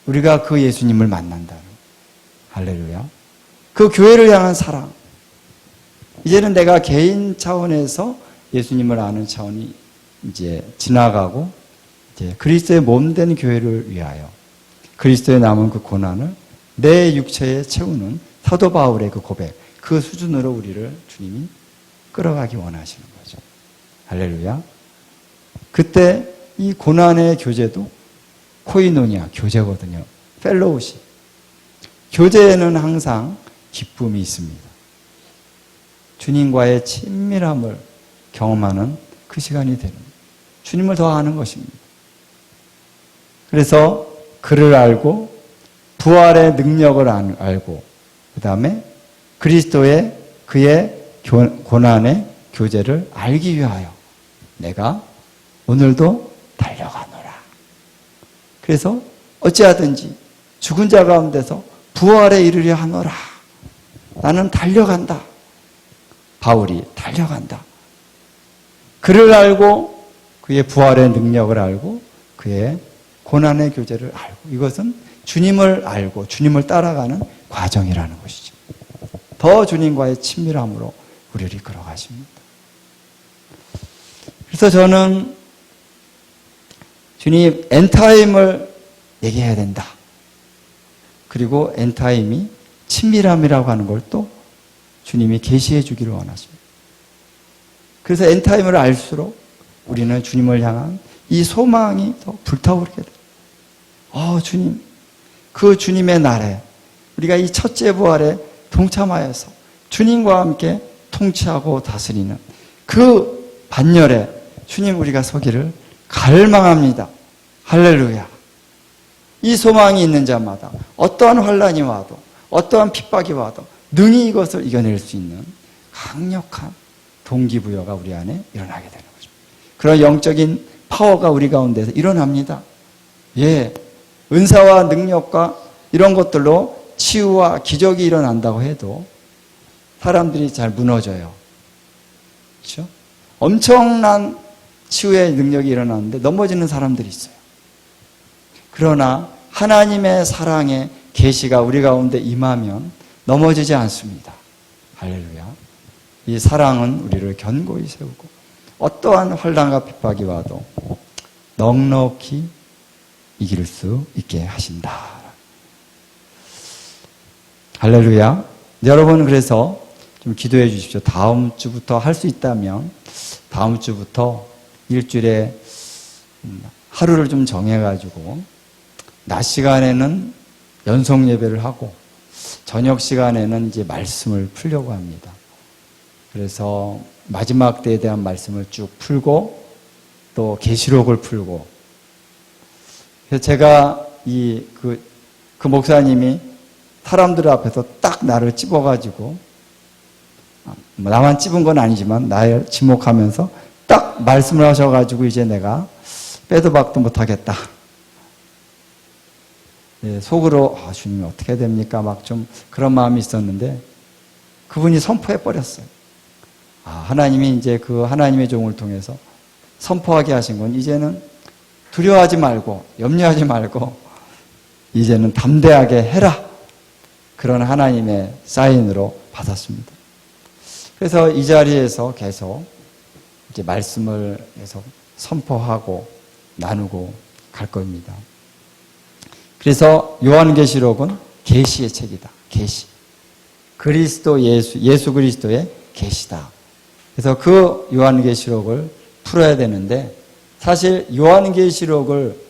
S1: 우리가 그 예수님을 만난다는. 할렐루야. 그 교회를 향한 사랑. 이제는 내가 개인 차원에서 예수님을 아는 차원이 이제 지나가고 이제 그리스도의 몸된 교회를 위하여 그리스도의 남은 그 고난을 내 육체에 채우는 사도 바울의 그 고백, 그 수준으로 우리를 주님이 끌어가기 원하시는 거죠. 할렐루야. 그때 이 고난의 교제도 코이노니아, 교제거든요. 펠로우십. 교제에는 항상 기쁨이 있습니다. 주님과의 친밀함을 경험하는 그 시간이 되는 거예요. 주님을 더 아는 것입니다. 그래서 그를 알고 부활의 능력을 알고 그 다음에 그리스도의 그의 고난의 교제를 알기 위하여 내가 오늘도 달려가노라. 그래서 어찌하든지 죽은 자 가운데서 부활에 이르려 하노라. 나는 달려간다. 바울이 달려간다. 그를 알고 그의 부활의 능력을 알고 그의 고난의 교제를 알고 이것은 주님을 알고 주님을 따라가는 과정이라는 것이죠. 더 주님과의 친밀함으로 우리를 이끌어 가십니다. 그래서 저는 주님 엔타임을 얘기해야 된다. 그리고 엔타임이 친밀함이라고 하는 걸 또 주님이 계시해 주기를 원하십니다. 그래서 엔타임을 알수록 우리는 주님을 향한 이 소망이 더 불타오르게 돼요. 주님, 그 주님의 날에 우리가 이 첫째 부활에 동참하여서 주님과 함께 통치하고 다스리는 그 반열에 주님 우리가 서기를 갈망합니다. 할렐루야. 이 소망이 있는 자마다 어떠한 환란이 와도 어떠한 핍박이 와도 능히 이것을 이겨낼 수 있는 강력한 동기부여가 우리 안에 일어나게 되는 거죠. 그런 영적인 파워가 우리 가운데서 일어납니다. 예, 은사와 능력과 이런 것들로 치유와 기적이 일어난다고 해도 사람들이 잘 무너져요. 그렇죠? 엄청난 치유의 능력이 일어나는데 넘어지는 사람들이 있어요. 그러나 하나님의 사랑의 계시가 우리 가운데 임하면 넘어지지 않습니다. 할렐루야. 이 사랑은 우리를 견고히 세우고 어떠한 환난과 핍박이 와도 넉넉히 이길 수 있게 하신다. 할렐루야. 여러분 그래서 좀 기도해 주십시오. 다음 주부터 할 수 있다면 다음 주부터 일주일에 하루를 좀 정해가지고 낮 시간에는 연속 예배를 하고 저녁 시간에는 이제 말씀을 풀려고 합니다. 그래서 마지막 때에 대한 말씀을 쭉 풀고 또 계시록을 풀고 그래서 제가 그 목사님이 사람들 앞에서 딱 나를 찝어가지고 나만 찝은 건 아니지만 나를 지목하면서 딱 말씀을 하셔가지고 이제 내가 빼도 박도 못하겠다. 속으로 주님 어떻게 됩니까? 막 좀 그런 마음이 있었는데 그분이 선포해 버렸어요. 하나님이 이제 그 하나님의 종을 통해서 선포하게 하신 건 이제는 두려워하지 말고 염려하지 말고 이제는 담대하게 해라. 그런 하나님의 사인으로 받았습니다. 그래서 이 자리에서 계속 이제 말씀을 계속 선포하고 나누고 갈 겁니다. 그래서 요한계시록은 계시의 책이다. 계시. 그리스도 예수 그리스도의 계시다. 그래서 그 요한계시록을 풀어야 되는데 사실 요한계시록을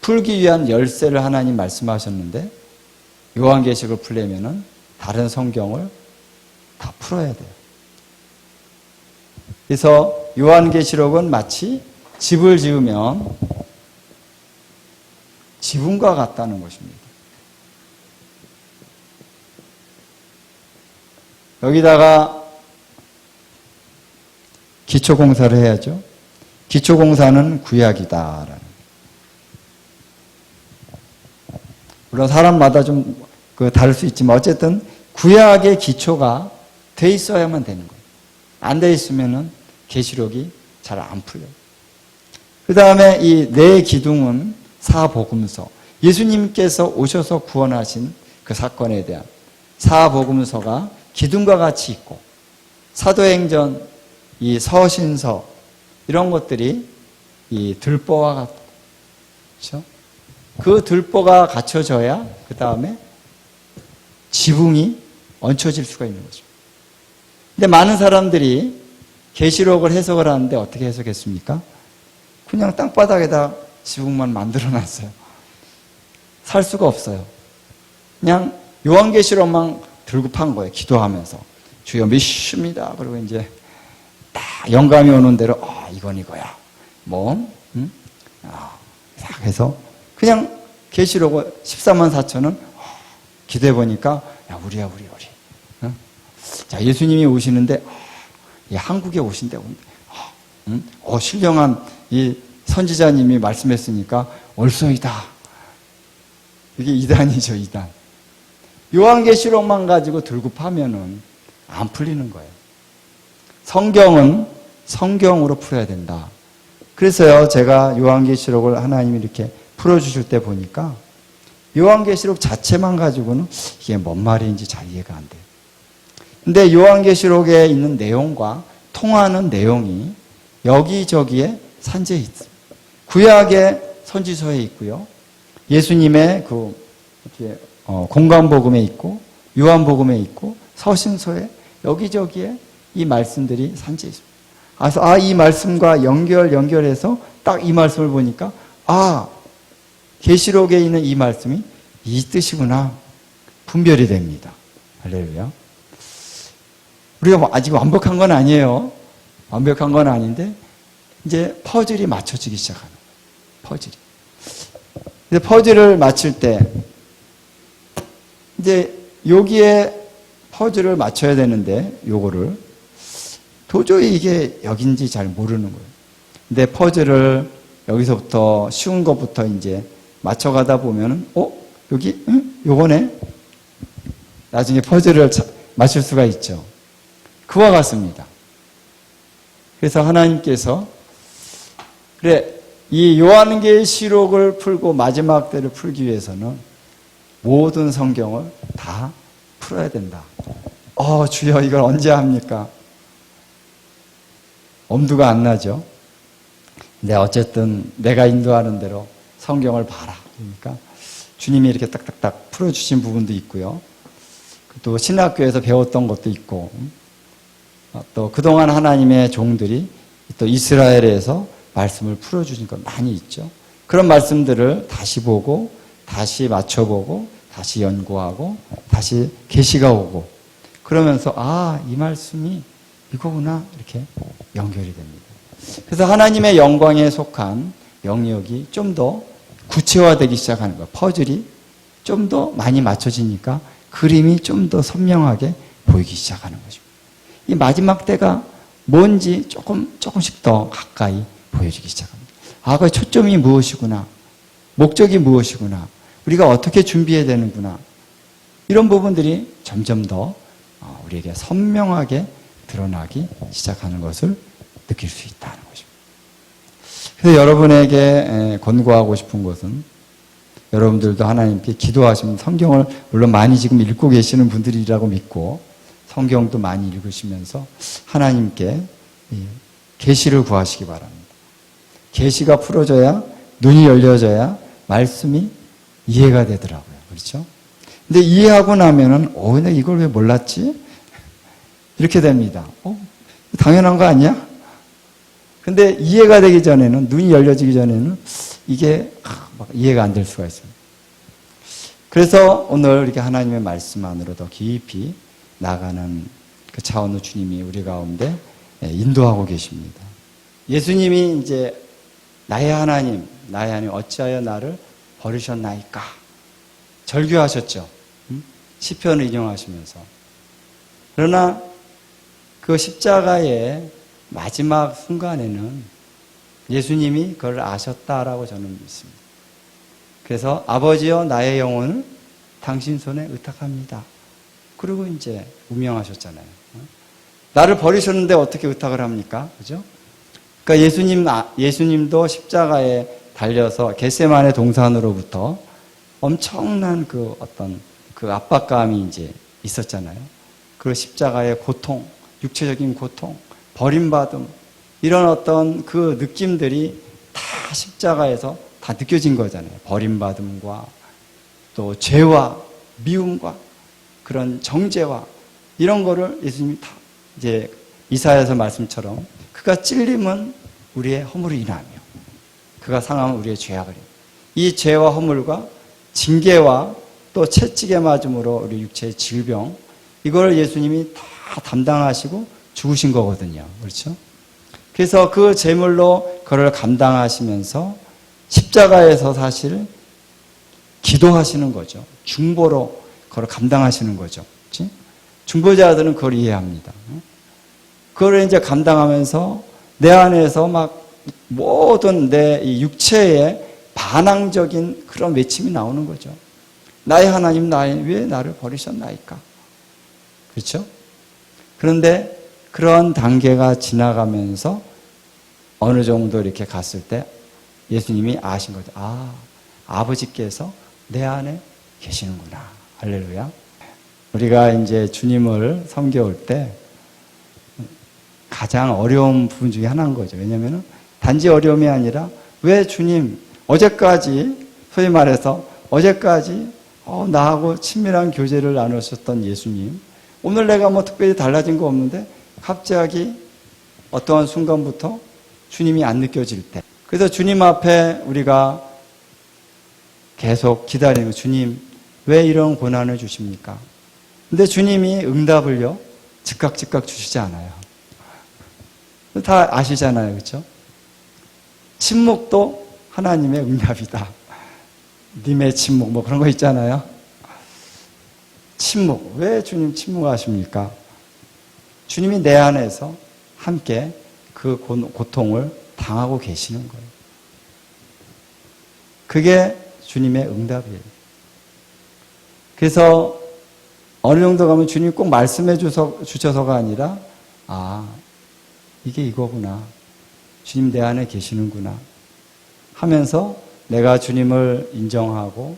S1: 풀기 위한 열쇠를 하나님 말씀하셨는데 요한계시록을 풀려면은 다른 성경을 다 풀어야 돼요. 그래서 요한계시록은 마치 집을 지으면 지붕과 같다는 것입니다. 여기다가 기초공사를 해야죠. 기초공사는 구약이다라는. 물론 사람마다 좀 다를 수 있지만 어쨌든 구약의 기초가 돼 있어야만 되는 거예요. 안 돼 있으면은 계시록이 잘 안 풀려요. 그 다음에 이 네 기둥은 사복음서. 예수님께서 오셔서 구원하신 그 사건에 대한 사복음서가 기둥과 같이 있고 사도행전, 이 서신서 이런 것들이 이 들보와 같고 그렇죠? 그 들보가 갖춰져야 그 다음에 지붕이 얹혀질 수가 있는 거죠. 근데 많은 사람들이 계시록을 해석을 하는데 어떻게 해석했습니까? 그냥 땅바닥에다 지붕만 만들어놨어요. 살 수가 없어요. 그냥 요한계시록만 들고 판 거예요. 기도하면서 주여 믿습니다. 그리고 이제 딱 영감이 오는 대로 이건 이거야. 딱 해서 그냥 계시록을 14만 4천은 기도해 보니까 야 우리야 우리. 자 예수님이 오시는데 한국에 오신다고. 신령한 이 선지자님이 말씀했으니까 얼쏘이다. 이게 이단이죠, 이단. 요한계시록만 가지고 들고 파면은 안 풀리는 거예요. 성경은 성경으로 풀어야 된다. 그래서요, 제가 요한계시록을 하나님이 이렇게 풀어주실 때 보니까 요한계시록 자체만 가지고는 이게 뭔 말인지 잘 이해가 안 돼요. 근데 요한계시록에 있는 내용과 통하는 내용이 여기저기에 산재해 있습니다. 구약의 선지서에 있고요. 예수님의 공관복음에 있고 요한복음에 있고 서신서에 여기저기에 이 말씀들이 산재해 있습니다. 그래서 이 말씀과 연결해서 딱 이 말씀을 보니까 계시록에 있는 이 말씀이 이 뜻이구나. 분별이 됩니다. 할렐루야. 우리가 아직 완벽한 건 아니에요. 완벽한 건 아닌데 이제 퍼즐이 맞춰지기 시작하는 거예요. 퍼즐이. 근데 퍼즐을 맞출 때 이제 여기에 퍼즐을 맞춰야 되는데 요거를 도저히 이게 여긴지 잘 모르는 거예요. 근데 퍼즐을 여기서부터 쉬운 것부터 이제 맞춰가다 보면은 여기 요거네. 나중에 퍼즐을 맞출 수가 있죠. 그와 같습니다. 그래서 하나님께서 이 요한계시록을 풀고 마지막 때를 풀기 위해서는 모든 성경을 다 풀어야 된다. 주여 이걸 언제 합니까? 엄두가 안 나죠. 근데 어쨌든 내가 인도하는 대로 성경을 봐라. 그러니까 주님이 이렇게 딱딱딱 풀어주신 부분도 있고요. 또 신학교에서 배웠던 것도 있고 또 그동안 하나님의 종들이 또 이스라엘에서 말씀을 풀어주신 것 많이 있죠. 그런 말씀들을 다시 보고 다시 맞춰보고 다시 연구하고 다시 계시가 오고 그러면서 이 말씀이 이거구나 이렇게 연결이 됩니다. 그래서 하나님의 영광에 속한 영역이 좀 더 구체화되기 시작하는 거예요. 퍼즐이 좀 더 많이 맞춰지니까 그림이 좀 더 선명하게 보이기 시작하는 것입니다. 이 마지막 때가 뭔지 조금씩 더 가까이 보여지기 시작합니다. 그 초점이 무엇이구나. 목적이 무엇이구나. 우리가 어떻게 준비해야 되는구나. 이런 부분들이 점점 더 우리에게 선명하게 드러나기 시작하는 것을 느낄 수 있다는 것입니다. 그래서 여러분에게 권고하고 싶은 것은 여러분들도 하나님께 기도하시면 성경을 물론 많이 지금 읽고 계시는 분들이라고 믿고 성경도 많이 읽으시면서 하나님께 계시를 구하시기 바랍니다. 계시가 풀어져야 눈이 열려져야 말씀이 이해가 되더라고요. 그렇죠? 근데 이해하고 나면은, 내가 이걸 왜 몰랐지? 이렇게 됩니다. 당연한 거 아니야? 근데 이해가 되기 전에는, 눈이 열려지기 전에는 이게 막 이해가 안 될 수가 있어요. 그래서 오늘 이렇게 하나님의 말씀 안으로 더 깊이 나가는 그 차원의 주님이 우리 가운데 인도하고 계십니다. 예수님이 이제 나의 하나님 어찌하여 나를 버리셨나이까 절규하셨죠. 시편을 인용하시면서. 그러나 그 십자가의 마지막 순간에는 예수님이 그걸 아셨다라고 저는 믿습니다. 그래서 아버지여 나의 영혼을 당신 손에 의탁합니다. 그리고 이제 운명하셨잖아요. 나를 버리셨는데 어떻게 의탁을 합니까? 그죠? 그러니까 예수님도 십자가에 달려서 겟세마네 동산으로부터 엄청난 그 어떤 그 압박감이 이제 있었잖아요. 그 십자가의 고통, 육체적인 고통, 버림받음, 이런 어떤 그 느낌들이 다 십자가에서 다 느껴진 거잖아요. 버림받음과 또 죄와 미움과 그런 정죄와 이런 거를 예수님이 다 이제 이사야서 말씀처럼 그가 찔림은 우리의 허물을 인하며 그가 상함은 우리의 죄악을 인하며 이 죄와 허물과 징계와 또 채찍에 맞음으로 우리 육체의 질병 이걸 예수님이 다 담당하시고 죽으신 거거든요. 그렇죠? 그래서 그 제물로 그걸 감당하시면서 십자가에서 사실 기도하시는 거죠. 중보로 그걸 감당하시는 거죠. 그렇지? 중보자들은 그걸 이해합니다. 그걸 이제 감당하면서 내 안에서 막 모든 내 육체의 반항적인 그런 외침이 나오는 거죠. 나의 하나님, 왜 나를 버리셨나이까? 그렇죠? 그런데 그런 단계가 지나가면서 어느 정도 이렇게 갔을 때 예수님이 아신 거죠. 아버지께서 내 안에 계시는구나. 할렐루야. 우리가 이제 주님을 섬겨올 때 가장 어려운 부분 중에 하나인 거죠. 왜냐하면 단지 어려움이 아니라 왜 주님 어제까지 소위 말해서 어제까지 나하고 친밀한 교제를 나누셨던 예수님 오늘 내가 뭐 특별히 달라진 거 없는데 갑자기 어떠한 순간부터 주님이 안 느껴질 때 그래서 주님 앞에 우리가 계속 기다리는 거예요. 주님 왜 이런 고난을 주십니까? 근데 주님이 응답을요 즉각 주시지 않아요. 다 아시잖아요. 그렇죠? 침묵도 하나님의 응답이다. 님의 침묵 뭐 그런 거 있잖아요. 침묵. 왜 주님 침묵하십니까? 주님이 내 안에서 함께 그 고통을 당하고 계시는 거예요. 그게 주님의 응답이에요. 그래서 어느 정도 가면 주님이 꼭 말씀해 주셔서가 아니라 이게 이거구나. 주님 내 안에 계시는구나 하면서 내가 주님을 인정하고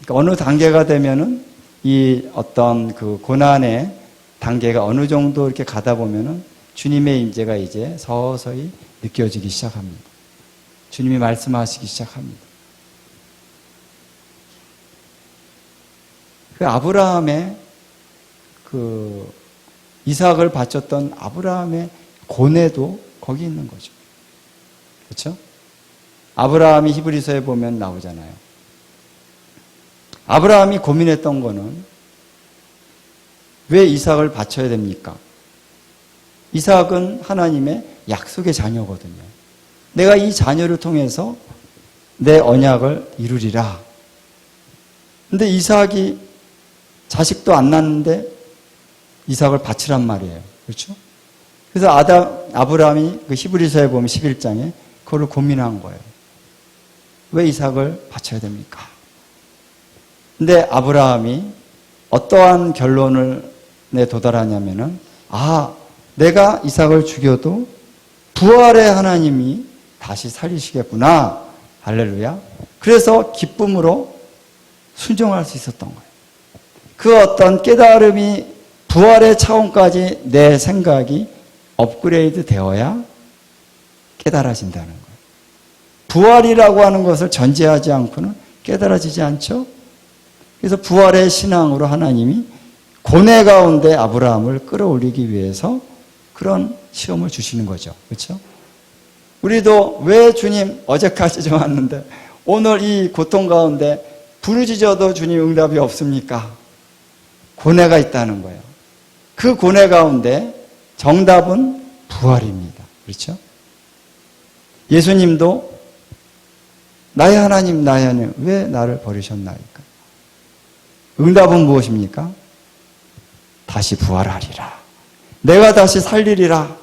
S1: 그러니까 어느 단계가 되면은 이 어떤 그 고난의 단계가 어느 정도 이렇게 가다 보면은 주님의 임재가 이제 서서히 느껴지기 시작합니다. 주님이 말씀하시기 시작합니다. 그 아브라함의 그 이삭을 바쳤던 아브라함의 고뇌도 거기 있는 거죠. 그렇죠? 아브라함이 히브리서에 보면 나오잖아요. 아브라함이 고민했던 거는 왜 이삭을 바쳐야 됩니까? 이삭은 하나님의 약속의 자녀거든요. 내가 이 자녀를 통해서 내 언약을 이루리라. 근데 이삭이 자식도 안 낳는데 이삭을 바치란 말이에요. 그렇죠? 그래서 아브라함이 그 히브리서에 보면 11장에 그걸 고민한 거예요. 왜 이삭을 바쳐야 됩니까? 근데 아브라함이 어떠한 결론에 도달하냐면은 내가 이삭을 죽여도 부활의 하나님이 다시 살리시겠구나. 할렐루야. 그래서 기쁨으로 순종할 수 있었던 거예요. 그 어떤 깨달음이 부활의 차원까지 내 생각이 업그레이드 되어야 깨달아진다는 거예요. 부활이라고 하는 것을 전제하지 않고는 깨달아지지 않죠. 그래서 부활의 신앙으로 하나님이 고뇌 가운데 아브라함을 끌어올리기 위해서 그런 시험을 주시는 거죠. 그렇죠? 우리도 왜 주님 어제까지 좀 왔는데 오늘 이 고통 가운데 부르짖어도 주님 응답이 없습니까? 고뇌가 있다는 거예요. 그 고뇌 가운데 정답은 부활입니다. 그렇죠? 예수님도 나의 하나님, 나의 하나님, 왜 나를 버리셨나이까? 응답은 무엇입니까? 다시 부활하리라. 내가 다시 살리리라.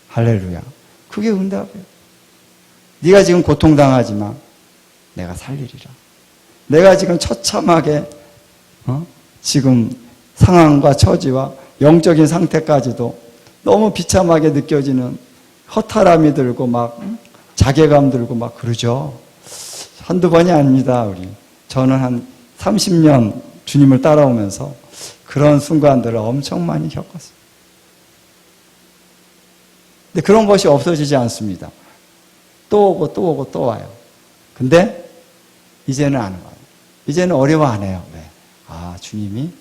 S1: 할렐루야. 그게 응답이에요. 네가 지금 고통당하지만 내가 살리리라. 내가 지금 처참하게 지금 상황과 처지와 영적인 상태까지도 너무 비참하게 느껴지는 허탈함이 들고 막 자괴감 들고 막 그러죠. 한두 번이 아닙니다. 우리. 저는 한 30년 주님을 따라오면서 그런 순간들을 엄청 많이 겪었어요. 근데 그런 것이 없어지지 않습니다. 또 오고 또 오고 또 와요. 근데 이제는 안 와요. 이제는 어려워 안 해요. 왜? 아, 주님이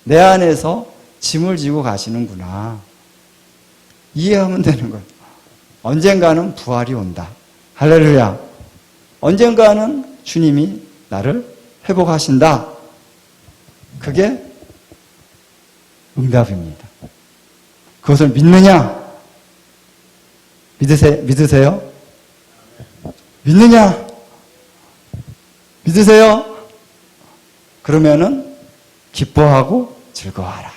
S1: 내 안에서 짐을 지고 가시는구나. 이해하면 되는 거예요. 언젠가는 부활이 온다. 할렐루야. 언젠가는 주님이 나를 회복하신다. 그게 응답입니다. 그것을 믿느냐? 믿으세요? 믿느냐? 믿으세요? 그러면은 기뻐하고 즐거워하라.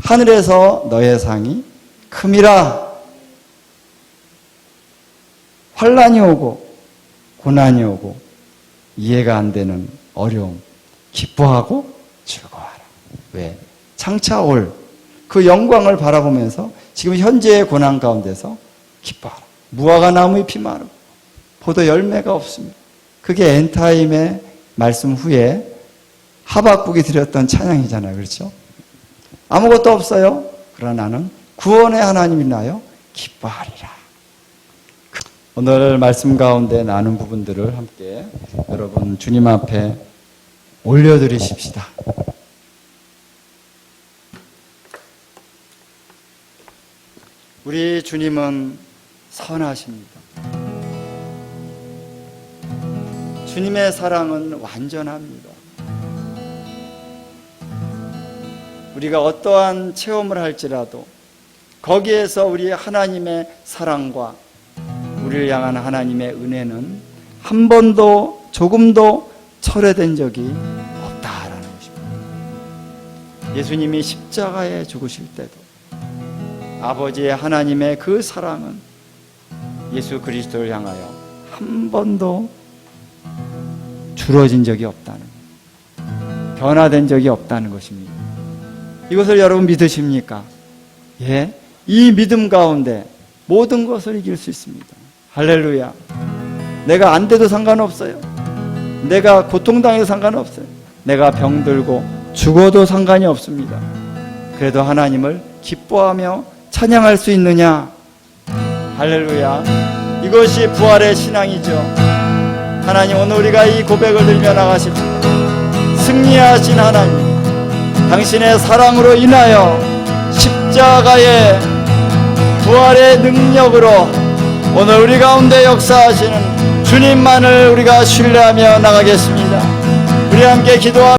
S1: 하늘에서 너의 상이 큼이라. 환난이 오고 고난이 오고 이해가 안 되는 어려움, 기뻐하고 즐거워하라. 왜? 장차 올 그 영광을 바라보면서 지금 현재의 고난 가운데서 기뻐하라. 무화과 나무의 피마르고 포도 열매가 없습니다. 그게 엔타임의 말씀 후에 하박국이 드렸던 찬양이잖아요. 그렇죠? 아무것도 없어요. 그러나 나는 구원의 하나님이 나요 기뻐하리라. 오늘 말씀 가운데 나눈 부분들을 함께 여러분 주님 앞에 올려드리십시다. 우리 주님은 선하십니다. 주님의 사랑은 완전합니다. 우리가 어떠한 체험을 할지라도 거기에서 우리 하나님의 사랑과 우리를 향한 하나님의 은혜는 한 번도 조금도 철회된 적이 없다라는 것입니다. 예수님이 십자가에 죽으실 때도 아버지의 하나님의 그 사랑은 예수 그리스도를 향하여 한 번도 줄어진 적이 없다는 거예요. 변화된 적이 없다는 것입니다. 이것을 여러분 믿으십니까? 예, 이 믿음 가운데 모든 것을 이길 수 있습니다. 할렐루야. 내가 안 돼도 상관없어요. 내가 고통당해도 상관없어요. 내가 병들고 죽어도 상관이 없습니다. 그래도 하나님을 기뻐하며 찬양할 수 있느냐? 할렐루야. 이것이 부활의 신앙이죠. 하나님, 오늘 우리가 이 고백을 들며 나가십시다. 승리하신 하나님, 당신의 사랑으로 인하여 십자가의 부활의 능력으로 오늘 우리 가운데 역사하시는 주님만을 우리가 신뢰하며 나가겠습니다. 우리 함께 기도하며